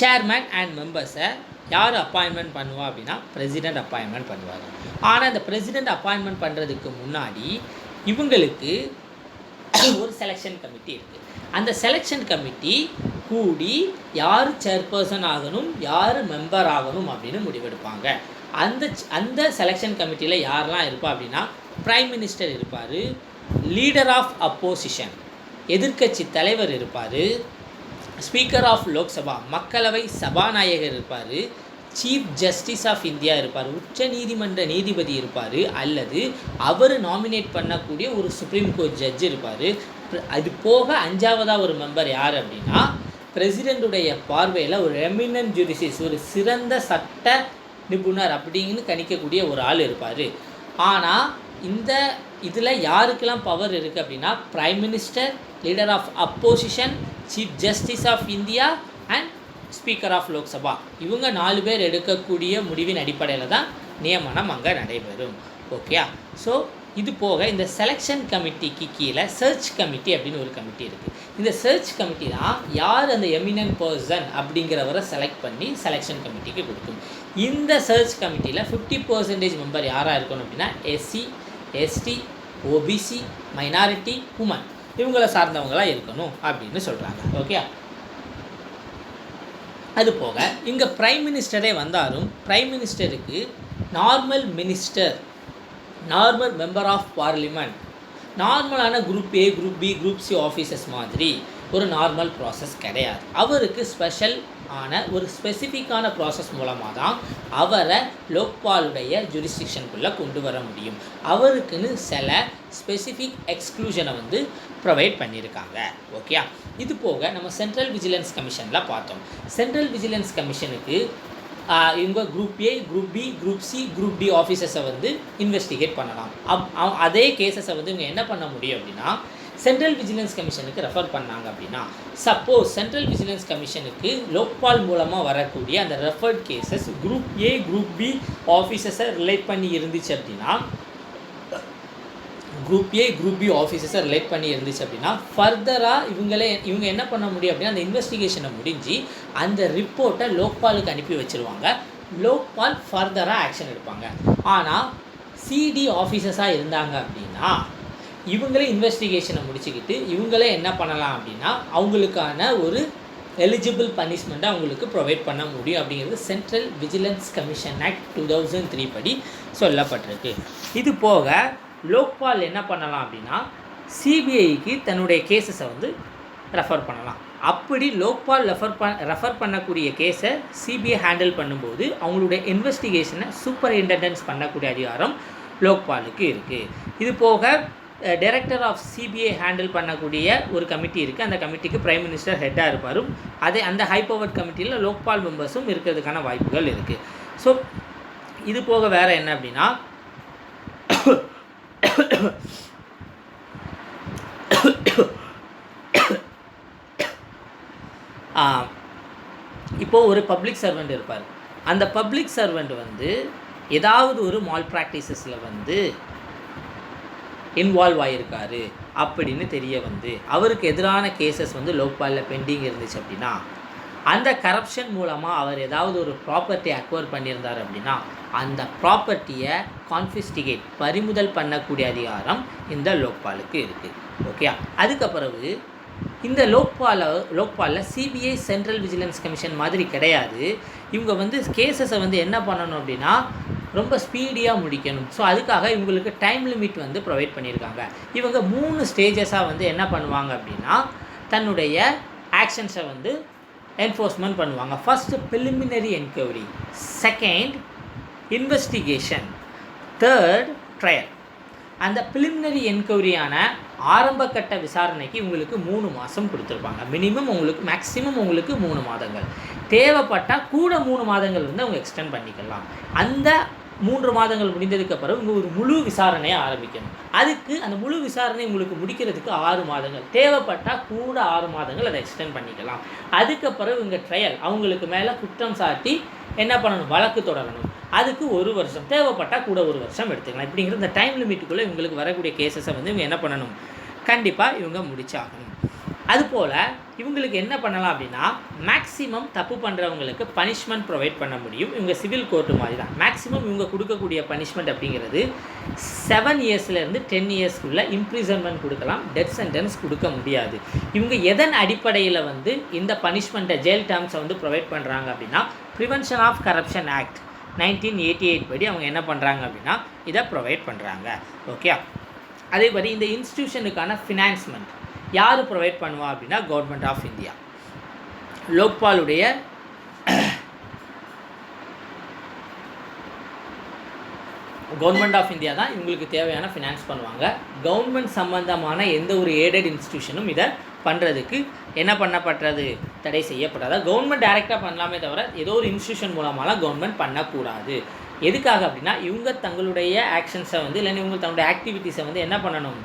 S1: சேர்மேன் அண்ட் மெம்பர்ஸை யார் அப்பாயின்மெண்ட் பண்ணுவா அப்படின்னா பிரசிடெண்ட் அப்பாயின்மெண்ட் பண்ணுவாங்க. ஆனால் இந்த பிரசிடெண்ட் அப்பாயின்மெண்ட் பண்ணுறதுக்கு முன்னாடி இவங்களுக்கு ஒரு செலெக்ஷன் கமிட்டி இருக்குது. அந்த செலெக்ஷன் கமிட்டி கூடி யார் சேர்பர்சன் ஆகணும், யார் மெம்பர் ஆகணும் அப்படின்னு முடிவெடுப்பாங்க. அந்த செலெக்ஷன் கமிட்டியில் யாரெல்லாம் இருப்பா அப்படின்னா பிரைம் மினிஸ்டர் இருப்பார், லீடர் ஆஃப் அப்போசிஷன் எதிர்க்கட்சி தலைவர் இருப்பார், ஸ்பீக்கர் ஆஃப் லோக்சபா மக்களவை சபாநாயகர் இருப்பார், சீஃப் ஜஸ்டிஸ் ஆஃப் இந்தியா இருப்பார், உச்ச நீதிமன்ற நீதிபதி இருப்பார், அல்லது அவர் நாமினேட் பண்ணக்கூடிய ஒரு சுப்ரீம் கோர்ட் ஜட்ஜ் இருப்பார். அது போக 5ஆவதாக ஒரு மெம்பர் யார் அப்படின்னா பிரசிடெண்ட்டுடைய பார்வையில் ஒரு எமினன்ட் ஜுடிஷியஸ், ஒரு சிறந்த சட்ட நிபுணர் அப்படின்னு கணிக்கக்கூடிய ஒரு ஆள் இருப்பார். ஆனால் இதில் யாருக்கெல்லாம் பவர் இருக்குது அப்படின்னா prime minister, leader of opposition, chief justice of India and speaker of Lok Sabha, இவங்க 4 பேர் எடுக்கக்கூடிய முடிவின் அடிப்படையில் தான் நியமனம் அங்கே நடைபெறும். ஓகே, ஸோ இது போக இந்த செலெக்ஷன் கமிட்டிக்கு கீழே சர்ச் கமிட்டி அப்படின்னு ஒரு கமிட்டி இருக்குது. இந்த சர்ச் கமிட்டி தான் யார் அந்த எமினன்ட் பர்சன் அப்படிங்கிறவரை செலக்ட் பண்ணி செலெக்ஷன் கமிட்டிக்கு கொடுக்கும். இந்த சர்ச் கமிட்டியில் 50% மெம்பர் யாராக இருக்கணும் அப்படின்னா SC, ST, OBC, minority, woman, இவங்களை சார்ந்தவங்களாக இருக்கணும் அப்படின்னு சொல்கிறாங்க. ஓகே, அது போக இங்கே பிரைம் மினிஸ்டரே வந்தாலும் பிரைம் மினிஸ்டருக்கு normal minister, normal member of parliament, நார்மலான group A, group B, group C officers மாதிரி ஒரு நார்மல் ப்ராசஸ் கிடையாது. அவருக்கு ஸ்பெஷல் ஆன ஒரு ஸ்பெசிஃபிக்கான ப்ராசஸ் மூலமாக தான் அவரை லோக்பாலுடைய ஜூரிஸ்டிக்ஷனுக்குள்ளே கொண்டு வர முடியும். அவருக்குன்னு சில ஸ்பெசிஃபிக் எக்ஸ்க்ளூஷனை வந்து ப்ரொவைட் பண்ணியிருக்காங்க. ஓகே, இது போக நம்ம சென்ட்ரல் விஜிலன்ஸ் கமிஷனில் பார்த்தோம். சென்ட்ரல் விஜிலன்ஸ் கமிஷனுக்கு இவங்க group A, group B, group C, group D ஆஃபீஸர்ஸை வந்து இன்வெஸ்டிகேட் பண்ணலாம். அதே கேஸஸை வந்து இவங்க என்ன பண்ண முடியும் அப்படின்னா சென்ட்ரல் விஜிலன்ஸ் கமிஷனுக்கு ரெஃபர் பண்ணாங்க அப்படின்னா, சப்போஸ் சென்ட்ரல் விஜிலன்ஸ் கமிஷனுக்கு லோக்பால் மூலமாக வரக்கூடிய அந்த referred cases group A, group B ஆஃபீஸர்ஸை ரிலேட் பண்ணி இருந்துச்சு அப்படின்னா, குரூப் ஏ, குரூப் பி ஆஃபீஸர்ஸை ரிலேட் பண்ணி இருந்துச்சு அப்படின்னா ஃபர்தராக இவங்க என்ன பண்ண முடியும் அப்படின்னா அந்த இன்வெஸ்டிகேஷனை முடிஞ்சு அந்த ரிப்போர்ட்டை லோக்பாலுக்கு அனுப்பி வச்சுருவாங்க. லோக்பால் ஃபர்தராக ஆக்ஷன் எடுப்பாங்க. ஆனால் சிடி ஆஃபீஸர்ஸாக இருந்தாங்க அப்படின்னா இவங்களே இன்வெஸ்டிகேஷனை முடிச்சுக்கிட்டு இவங்களே என்ன பண்ணலாம் அப்படின்னா அவங்களுக்கான ஒரு எலிஜிபிள் பனிஷ்மெண்ட்டை அவங்களுக்கு ப்ரொவைட் பண்ண முடியும் அப்படிங்கிறது சென்ட்ரல் விஜிலன்ஸ் கமிஷன் ஆக்ட் 2003 படி சொல்லப்பட்டிருக்கு. இது போக லோக்பால் என்ன பண்ணலாம் அப்படின்னா சிபிஐக்கு தன்னுடைய கேஸஸை வந்து ரெஃபர் பண்ணலாம். அப்படி லோக்பால் ரெஃபர் பண்ணக்கூடிய கேஸை சிபிஐ ஹேண்டில் பண்ணும்போது அவங்களுடைய இன்வெஸ்டிகேஷனை சூப்பரிண்டெண்டன்ஸ் பண்ணக்கூடிய அதிகாரம் லோக்பாலுக்கு இருக்குது. இது போக டைரக்டர் ஆஃப் சிபிஐ ஹேண்டில் பண்ணக்கூடிய ஒரு கமிட்டி இருக்குது. அந்த கமிட்டிக்கு பிரைம் மினிஸ்டர் ஹெட்டாக இருப்பார். அந்த ஹை பவர் கமிட்டியில் லோக்பால் மெம்பர்ஸும் இருக்கிறதுக்கான வாய்ப்புகள் இருக்குது. ஸோ இது போக வேறு என்ன அப்படின்னா இப்போது ஒரு பப்ளிக் சர்வெண்ட் இருப்பார். அந்த பப்ளிக் சர்வெண்ட் வந்து ஏதாவது ஒரு மால் ப்ராக்டிசஸில் வந்து இன்வால்வ் ஆகியிருக்காரு அப்படின்னு தெரிய வந்து அவருக்கு எதிரான கேசஸ் வந்து லோக்பாலில் பெண்டிங் இருந்துச்சு அப்படின்னா அந்த கரப்ஷன் மூலமாக அவர் ஏதாவது ஒரு ப்ராப்பர்ட்டி அக்வயர் பண்ணியிருந்தார் அப்படின்னா அந்த ப்ராப்பர்ட்டியை கான்ஃபிஸ்டிகேட் பறிமுதல் பண்ணக்கூடிய அதிகாரம் இந்த லோக்பாலுக்கு இருக்குது. ஓகே, அதுக்கு பிறகு இந்த லோக்பாலில் சிபிஐ சென்ட்ரல் விஜிலன்ஸ் கமிஷன் மாதிரி கிடையாது. இவங்க வந்து கேசஸை வந்து என்ன பண்ணணும் அப்படின்னா ரொம்ப ஸ்பீடியாக முடிக்கணும். ஸோ அதுக்காக இவங்களுக்கு டைம் லிமிட் வந்து ப்ரொவைட் பண்ணியிருக்காங்க. இவங்க 3 ஸ்டேஜஸாக வந்து என்ன பண்ணுவாங்க அப்படின்னா தன்னுடைய ஆக்ஷன்ஸை வந்து என்ஃபோர்ஸ்மெண்ட் பண்ணுவாங்க. First preliminary enquiry, second investigation, third trial. அந்த ப்ரிலிமினரி என்கொயரியான ஆரம்ப கட்ட விசாரணைக்கு உங்களுக்கு 3 மாதம் கொடுத்துருப்பாங்க. மினிமம் உங்களுக்கு மேக்ஸிமம் உங்களுக்கு 3 மாதங்கள், தேவைப்பட்டால் கூட 3 மாதங்கள் வந்து அவங்க எக்ஸ்டெண்ட் பண்ணிக்கலாம். அந்த 3 மாதங்கள் முடிந்ததுக்கு அப்புறம் இங்கே ஒரு முழு விசாரணையை ஆரம்பிக்கணும். அதுக்கு அந்த முழு விசாரணை உங்களுக்கு முடிக்கிறதுக்கு 6 மாதங்கள், தேவைப்பட்டால் கூட 6 மாதங்கள் அதை எக்ஸ்டெண்ட் பண்ணிக்கலாம். அதுக்கப்புறம் இவங்க ட்ரையல், அவங்களுக்கு மேலே குற்றம் சாட்டி என்ன பண்ணணும், வழக்கு தொடரணும். அதுக்கு 1 வருஷம், தேவைப்பட்டால் கூட 1 வருஷம் எடுத்துக்கலாம். இப்படிங்கிற இந்த டைம் லிமிட்டுக்குள்ளே இவங்களுக்கு வரக்கூடிய கேசஸை வந்து இவங்க என்ன பண்ணணும், கண்டிப்பாக இவங்க முடிச்சாகணும். அதுபோல் இவங்களுக்கு என்ன பண்ணலாம் அப்படின்னா மேக்ஸிமம் தப்பு பண்ணுறவங்களுக்கு பனிஷ்மெண்ட் ப்ரொவைட் பண்ண முடியும். இவங்க சிவில் கோர்ட்டு மாதிரி தான். மேக்ஸிமம் இவங்க கொடுக்கக்கூடிய பனிஷ்மெண்ட் அப்படிங்கிறது 7 இயர்ஸ்லேருந்து 10 இயர்ஸ்க்குள்ளே இம்ப்ரிசன்மெண்ட் கொடுக்கலாம், டெத் சென்டென்ஸ் கொடுக்க முடியாது. இவங்க எதன் அடிப்படையில் வந்து இந்த பனிஷ்மெண்ட்டை ஜெயில் டேர்ம்ஸை வந்து ப்ரொவைட் பண்ணுறாங்க அப்படின்னா ப்ரிவென்ஷன் ஆஃப் கரப்ஷன் ஆக்ட் 1988 படி அவங்க என்ன பண்ணுறாங்க அப்படின்னா இதை ப்ரொவைட் பண்ணுறாங்க. ஓகே, அதேபடி இந்த இன்ஸ்டிடியூஷனுக்கான ஃபினான்ஸ்மெண்ட் யார் ப்ரொவைட் பண்ணுவா அப்படின்னா கவர்மெண்ட் ஆஃப் இந்தியா. லோக்பாலுடைய கவர்மெண்ட் ஆஃப் இந்தியா தான் இவங்களுக்கு தேவையான ஃபினான்ஸ் பண்ணுவாங்க. கவர்மெண்ட் சம்பந்தமான எந்த ஒரு எய்டட் இன்ஸ்டிடியூஷனும் இதை பண்ணுறதுக்கு என்ன பண்ணப்படுறது, தடை செய்யப்படாது. கவர்மெண்ட் டைரெக்டாக பண்ணலாமே தவிர ஏதோ ஒரு இன்ஸ்டிடியூஷன் மூலமாலாம் கவர்மெண்ட் பண்ணக்கூடாது. எதுக்காக அப்படின்னா இவங்க தங்களுடைய ஆக்ஷன்ஸை வந்து இல்லைன்னா இவங்க தங்களுடைய ஆக்டிவிட்டீஸை வந்து என்ன பண்ணணும்,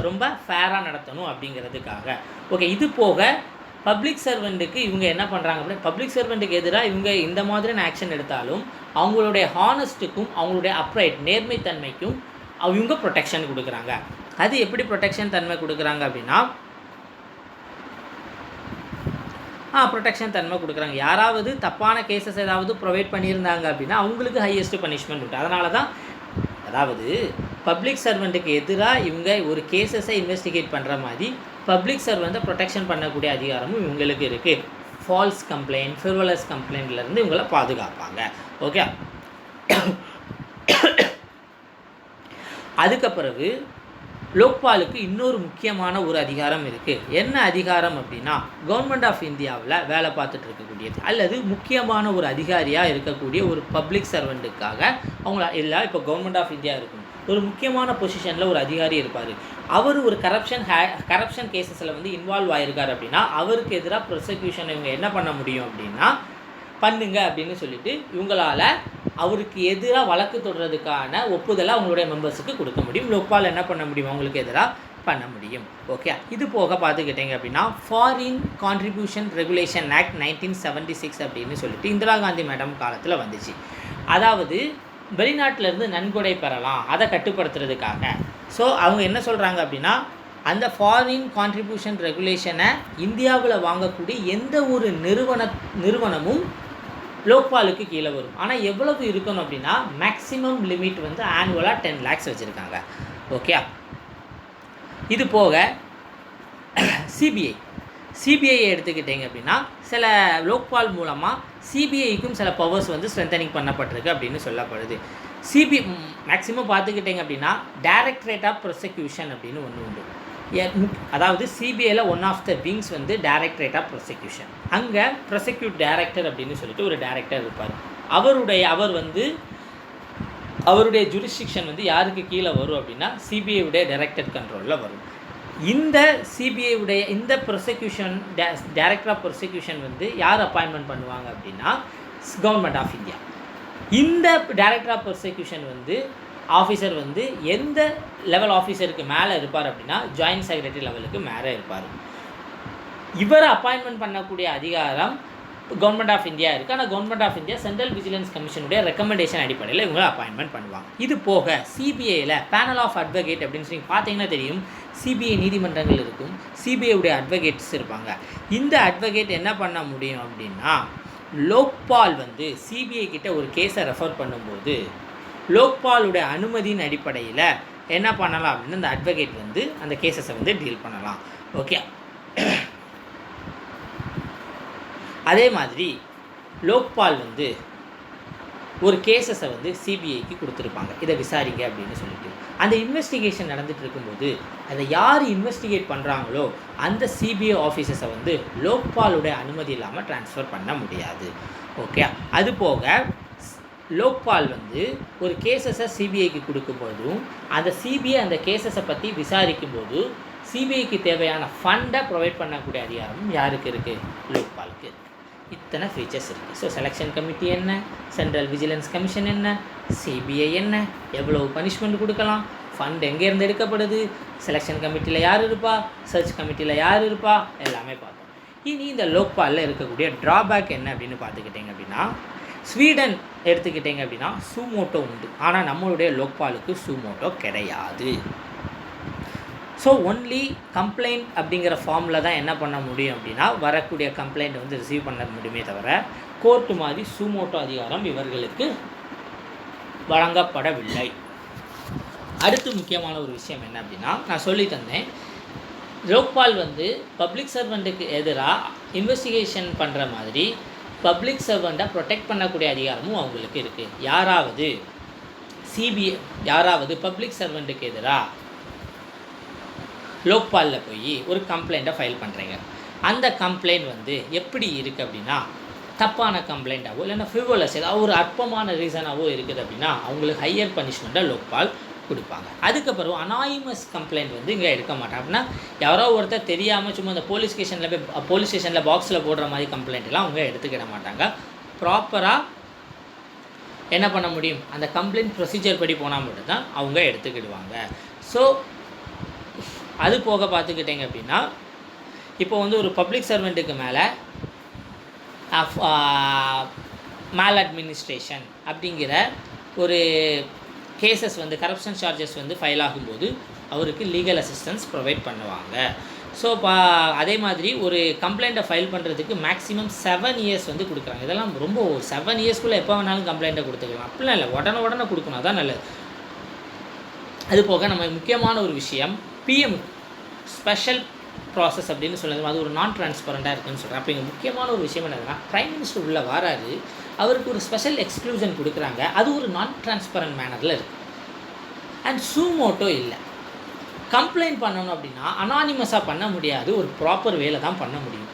S1: ரொம்ப ஃபேராக நடத்தணும் அப்படிங்கிறதுக்காக. ஓகே, இது போக பப்ளிக் சர்வெண்ட்டுக்கு இவங்க என்ன பண்ணுறாங்க அப்படின்னா பப்ளிக் சர்வெண்ட்டுக்கு எதிராக இவங்க இந்த மாதிரியான ஆக்ஷன் எடுத்தாலும் அவங்களுடைய ஹானஸ்ட்டுக்கும் அவங்களுடைய அப்ரைட் நேர்மைத்தன்மைக்கும் அவங்க ப்ரொடெக்ஷன் கொடுக்குறாங்க. அது எப்படி ப்ரொடெக்ஷன் தன்மை கொடுக்குறாங்க அப்படின்னா ப்ரொடெக்ஷன் தன்மை கொடுக்குறாங்க. யாராவது தப்பான கேசஸ் ஏதாவது ப்ரொவைட் பண்ணியிருந்தாங்க அப்படின்னா அவங்களுக்கு ஹையஸ்ட் பனிஷ்மெண்ட் உண்டு. அதனால தான் அதாவது பப்ளிக் சர்வெண்ட்டுக்கு எதிராக இவங்க ஒரு கேசஸை இன்வெஸ்டிகேட் பண்ணுற மாதிரி பப்ளிக் சர்வெண்ட்டை ப்ரொடெக்ஷன் பண்ணக்கூடிய அதிகாரமும் இவங்களுக்கு இருக்குது. ஃபால்ஸ் கம்ப்ளைண்ட், ஃபிரிவலஸ் கம்ப்ளைண்ட்லேருந்து இவங்களை பாதுகாப்பாங்க. ஓகே, அதுக்கு பிறகு லோக்பாலுக்கு இன்னொரு முக்கியமான ஒரு அதிகாரம் இருக்குது. என்ன அதிகாரம் அப்படின்னா கவர்மெண்ட் ஆஃப் இந்தியாவில் வேலை பார்த்துட்டு இருக்கக்கூடியது அல்லது முக்கியமான ஒரு அதிகாரியாக இருக்கக்கூடிய ஒரு பப்ளிக் சர்வெண்ட்டுக்காக அவங்கள இல்லை இப்போ கவர்மெண்ட் ஆஃப் இந்தியா இருக்கும், ஒரு முக்கியமான பொசிஷனில் ஒரு அதிகாரி இருப்பார். அவர் ஒரு கரப்ஷன் கேசஸில் வந்து இன்வால்வ் ஆகிருக்கார் அப்படின்னா அவருக்கு எதிராக ப்ரொசிக்யூஷன் இவங்க என்ன பண்ண முடியும் அப்படின்னா பண்ணுங்க அப்படின்னு சொல்லிட்டு இவங்களால் அவருக்கு எதிராக வழக்கு தொடர்றதுக்கான ஒப்புதலை அவங்களுடைய மெம்பர்ஸுக்கு கொடுக்க முடியும். லோக்பால் என்ன பண்ண முடியும், அவங்களுக்கு எதிராக பண்ண முடியும். ஓகே, இது போக பார்த்துக்கிட்டீங்க அப்படின்னா ஃபாரின் கான்ட்ரிபியூஷன் ரெகுலேஷன் ஆக்ட் 1976 அப்படின்னு சொல்லிட்டு இந்திரா காந்தி மேடம் காலத்தில் வந்துச்சு. அதாவது வெளிநாட்டிலேருந்து நன்கொடை பெறலாம், அதை கட்டுப்படுத்துறதுக்காக. ஸோ அவங்க என்ன சொல்கிறாங்க அப்படின்னா அந்த ஃபாரின் கான்ட்ரிபியூஷன் ரெகுலேஷனை இந்தியாவில் வாங்கக்கூடிய எந்த ஒரு நிறுவனமும் லோக்பாலுக்கு கீழே வரும். ஆனால் எவ்வளவு இருக்கணும் அப்படின்னா மேக்ஸிமம் லிமிட் வந்து ஆனுவலாக 10 lakhs வச்சுருக்காங்க. ஓகே, இது போக சிபிஐ எடுத்துக்கிட்டீங்க அப்படின்னா சில லோக்பால் மூலமாக சிபிஐக்கும் சில பவர்ஸ் வந்து ஸ்ட்ரென்தனிங் பண்ணப்பட்டிருக்கு அப்படின்னு சொல்லப்படுது. மேக்ஸிமம் பார்த்துக்கிட்டிங்க அப்படின்னா டைரக்டரேட் ஆஃப் ப்ரொசிக்யூஷன் அப்படின்னு ஒன்று உண்டு. அதாவது சிபிஐயில் ஒன் ஆஃப் த விங்ஸ் வந்து டைரக்டரேட் ஆஃப் ப்ரொசிக்யூஷன். அங்கே ப்ரொசிக்யூட் டைரக்டர் அப்படின்னு சொல்லிட்டு ஒரு டைரக்டர் இருப்பார். அவருடைய ஜூரிஸ்டிக்ஷன் வந்து யாருக்கு கீழே வரும் அப்படின்னா சிபிஐவுடைய டைரக்டர் கண்ட்ரோலில் வரும். இந்த சிபிஐவுடைய இந்த ப்ரொசிக்யூஷன் டைரக்டர் ஆஃப் ப்ரொசிக்யூஷன் வந்து யார் அப்பாயின்மெண்ட் பண்ணுவாங்க அப்படின்னா கவர்மெண்ட் ஆஃப் இந்தியா. இந்த டைரக்டர் ஆஃப் ப்ரொசிக்யூஷன் வந்து ஆஃபீஸர் வந்து எந்த லெவல் ஆஃபீஸருக்கு மேலே இருப்பார் அப்படின்னா ஜாயின்ட் செக்ரட்டரி லெவலுக்கு மேலே இருப்பார். இவரை அப்பாயின்மெண்ட் பண்ணக்கூடிய அதிகாரம் கவர்மெண்ட் ஆஃப் இந்தியா இருக்குது. ஆனால் government of India central vigilance கமிஷனுடைய ரெக்கமெண்டேஷன் அடிப்படையில் இவங்க அப்பாயின்மெண்ட் பண்ணுவாங்க. இது போக சிபிஐயில் பேனல் ஆஃப் அட்வொகேட் அப்படின்னு சொல்லி பார்த்தீங்கன்னா தெரியும். சிபிஐ நீதிமன்றங்கள் இருக்கும், சிபிஐடைய அட்வொகேட்ஸ் இருப்பாங்க. இந்த அட்வொகேட் என்ன பண்ண முடியும் அப்படின்னா, லோக்பால் வந்து சிபிஐ கிட்ட ஒரு கேஸை ரெஃபர் பண்ணும்போது லோக்பாலுடைய அனுமதியின் அடிப்படையில் என்ன பண்ணலாம் அப்படின்னா அந்த அட்வொகேட் வந்து அந்த கேசஸை வந்து டீல் பண்ணலாம். ஓகே, அதே மாதிரி லோக்பால் வந்து ஒரு கேசஸை வந்து சிபிஐக்கு கொடுத்துருப்பாங்க, இதை விசாரிங்க அப்படின்னு சொல்லிட்டு. அந்த இன்வெஸ்டிகேஷன் நடந்துகிட்டு இருக்கும்போது அதை யார் இன்வெஸ்டிகேட் பண்ணுறாங்களோ அந்த சிபிஐ ஆஃபீஸர்ஸை வந்து லோக்பாலுடைய அனுமதி இல்லாமல் ட்ரான்ஸ்ஃபர் பண்ண முடியாது. ஓகே, அது போக லோக்பால் வந்து ஒரு கேசஸை சிபிஐக்கு கொடுக்கும்போதும் அந்த சிபிஐ அந்த கேசஸை பற்றி விசாரிக்கும்போது சிபிஐக்கு தேவையான ஃபண்டை ப்ரொவைட் பண்ணக்கூடிய அதிகாரமும் யாருக்கு இருக்குது? லோக்பாலுக்கு. இத்தனை ஃபீச்சர்ஸ் இருக்குது. ஸோ செலெக்ஷன் கமிட்டி என்ன, சென்ட்ரல் விஜிலன்ஸ் கமிஷன் என்ன, சிபிஐ என்ன, எவ்வளவு பனிஷ்மெண்ட் கொடுக்கலாம், ஃபண்ட் எங்கேருந்து எடுக்கப்படுது, செலெக்ஷன் கமிட்டியில் யார் இருப்பா, சர்ச் கமிட்டியில் யார் இருப்பா, எல்லாமே பார்த்தோம். இனி இந்த லோக்பாலில் இருக்கக்கூடிய ட்ராபேக் என்ன அப்படின்னு பார்த்துக்கிட்டிங்க அப்படின்னா, ஸ்வீடன் எடுத்துக்கிட்டிங்க அப்படின்னா சூமோட்டோ உண்டு, ஆனால் நம்மளுடைய லோக்பாலுக்கு சூமோட்டோ கிடையாது. ஸோ ஒன்லி கம்ப்ளைண்ட் அப்படிங்கிற ஃபார்மில் தான் என்ன பண்ண முடியும் அப்படின்னா வரக்கூடிய கம்ப்ளைண்ட் வந்து ரிசீவ் பண்ண முடியுமே தவிர கோர்ட்டு மாதிரி சூமோட்டோ அதிகாரம் இவர்களுக்கு வழங்கப்படவில்லை. அடுத்து முக்கியமான ஒரு விஷயம் என்ன அப்படின்னா, நான் சொல்லி தந்தேன், லோக்பால் வந்து பப்ளிக் சர்வெண்ட்டுக்கு எதிராக இன்வெஸ்டிகேஷன் பண்ணுற மாதிரி பப்ளிக் சர்வெண்ட்டை ப்ரொடெக்ட் பண்ணக்கூடிய அதிகாரமும் அவங்களுக்கு இருக்குது. யாராவது சிபிஐ யாராவது பப்ளிக் சர்வெண்ட்டுக்கு எதிராக லோக்பாலில் போய் ஒரு கம்ப்ளைண்ட்டை ஃபைல் பண்ணுறீங்க, அந்த கம்ப்ளைண்ட் வந்து எப்படி இருக்குது அப்படின்னா தப்பான கம்ப்ளைண்ட்டாகவோ இல்லைன்னா ஃப்ரிவோலஸ் ஏதாவது ஒரு அற்பமான ரீசனாகவோ இருக்குது அப்படின்னா அவங்களுக்கு ஹையர் பனிஷ்மெண்ட்டை லோக்பால் கொடுப்பாங்க. அதுக்கப்புறம் அனானிமஸ் கம்ப்ளைண்ட் வந்து இங்கே எடுக்க மாட்டாங்க. அப்படின்னா யாரோ ஒருத்தர் தெரியாமல் சும்மா இந்த போலீஸ் ஸ்டேஷனில் பாக்ஸில் போடுற மாதிரி கம்ப்ளைண்ட்லாம் அவங்க எடுத்துக்கிட மாட்டாங்க. ப்ராப்பராக என்ன பண்ண முடியும், அந்த கம்ப்ளைண்ட் ப்ரொசீஜர் படி போனால் மட்டும்தான் அவங்க எடுத்துக்கிடுவாங்க. ஸோ அது போக பார்த்துக்கிட்டிங்க அப்படின்னா இப்போ வந்து ஒரு பப்ளிக் சர்வெண்ட்டுக்கு மேலே மேல் அட்மினிஸ்ட்ரேஷன் அப்படிங்கிற ஒரு கேசஸ் வந்து கரப்ஷன் சார்ஜஸ் வந்து ஃபைல் ஆகும்போது அவருக்கு லீகல் அசிஸ்டன்ஸ் ப்ரொவைட் பண்ணுவாங்க. ஸோ அதே மாதிரி ஒரு கம்ப்ளைண்ட்டை ஃபைல் பண்ணுறதுக்கு மேக்ஸிமம் 7 இயர்ஸ் வந்து கொடுக்குறாங்க. இதெல்லாம் ரொம்ப 7 இயர்ஸ்க்குள்ளே எப்போ வேணாலும் கம்ப்ளைண்ட்டை கொடுத்துக்கலாம், அப்படிலாம் இல்லை, உடனே கொடுக்கணும், அதான் நல்லது. அது போக நம்ம முக்கியமான ஒரு விஷயம் பிஎம் ஸ்பெஷல் ப்ராசஸ் அப்படின்னு சொல்லுறது, அது ஒரு நான் ட்ரான்ஸ்பரண்ட்டாக இருக்குதுன்னு சொல்கிறேன். அப்போ இங்கே முக்கியமான ஒரு விஷயம் என்னதுன்னா, ப்ரைம் மினிஸ்டர் உள்ளே வராரு, அவருக்கு ஒரு ஸ்பெஷல் எக்ஸ்க்ளூஷன் கொடுக்குறாங்க, அது ஒரு நான் ட்ரான்ஸ்பரண்ட் மேனரில் இருக்குது. அண்ட் சூமோட்டோ இல்லை. கம்ப்ளைண்ட் பண்ணணும் அப்படின்னா அனானிமஸாக பண்ண முடியாது, ஒரு ப்ராப்பர் வேலை தான் பண்ண முடியும்.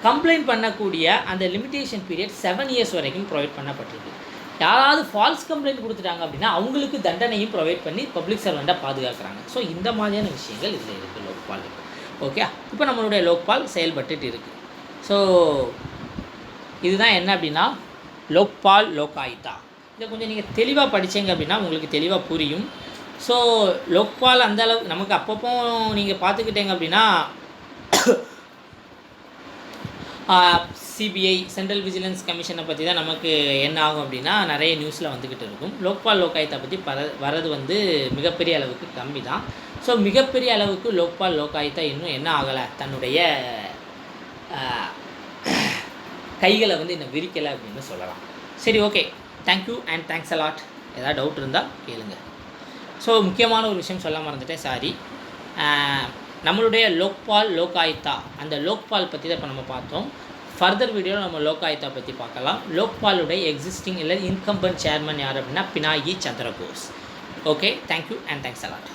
S1: கம்ப்ளைண்ட் பண்ணக்கூடிய அந்த லிமிட்டேஷன் பீரியட் 7 இயர்ஸ் வரைக்கும் ப்ரொவைட் பண்ணப்பட்டிருக்கு. யாராவது ஃபால்ஸ் கம்ப்ளைண்ட் கொடுத்துட்டாங்க அப்படின்னா அவங்களுக்கு தண்டனையும் ப்ரொவைட் பண்ணி பப்ளிக் சர்வெண்ட்டாக பாதுகாக்கிறாங்க. ஸோ இந்த மாதிரியான விஷயங்கள் இதில் இருக்குது லோக்பால். ஓகே, இப்போ நம்மளுடைய லோக்பால் செயல்பட்டுட்டு இருக்குது. ஸோ இதுதான் என்ன அப்படின்னா லோக்பால் லோகாயுக்தா. இதை கொஞ்சம் நீங்கள் தெளிவாக படித்தீங்க அப்படின்னா உங்களுக்கு தெளிவாக புரியும். ஸோ லோக்பால் அந்தளவு நமக்கு அப்பப்போ நீங்கள் பார்த்துக்கிட்டீங்க அப்படின்னா சிபிஐ சென்ட்ரல் விஜிலன்ஸ் கமிஷனை பற்றி தான் நமக்கு என்ன ஆகும் அப்படின்னா நிறைய நியூஸில் வந்துக்கிட்டு இருக்கும். லோக்பால் லோகாயுக்தா பற்றி வரது வந்து மிகப்பெரிய அளவுக்கு கம்மி தான். ஸோ மிகப்பெரிய அளவுக்கு லோக்பால் லோகாயுக்தா இன்னும் என்ன ஆகலை, தன்னுடைய கைகளை வந்து இன்னும் விரிக்கலை அப்படின்னு சொல்லலாம். சரி, okay, thank you and thanks allot. ஏதாவது டவுட் இருந்தால் கேளுங்க. ஸோ முக்கியமான ஒரு விஷயம் சொல்ல மறந்துட்டேன், சாரி. நம்மளுடைய லோக்பால் லோகாயுக்தா அந்த லோக்பால் பற்றி தான் இப்போ நம்ம பார்த்தோம். ஃபர்தர் வீடியோவில் நம்ம லோகாயுக்தா பற்றி பார்க்கலாம். லோக்பாலுடைய எக்ஸிஸ்டிங் இல்லை இன்கம்பன்ட் சேர்மன் யார் அப்படின்னா Pinaki Chandra Ghose. Okay, thank you and thanks allot.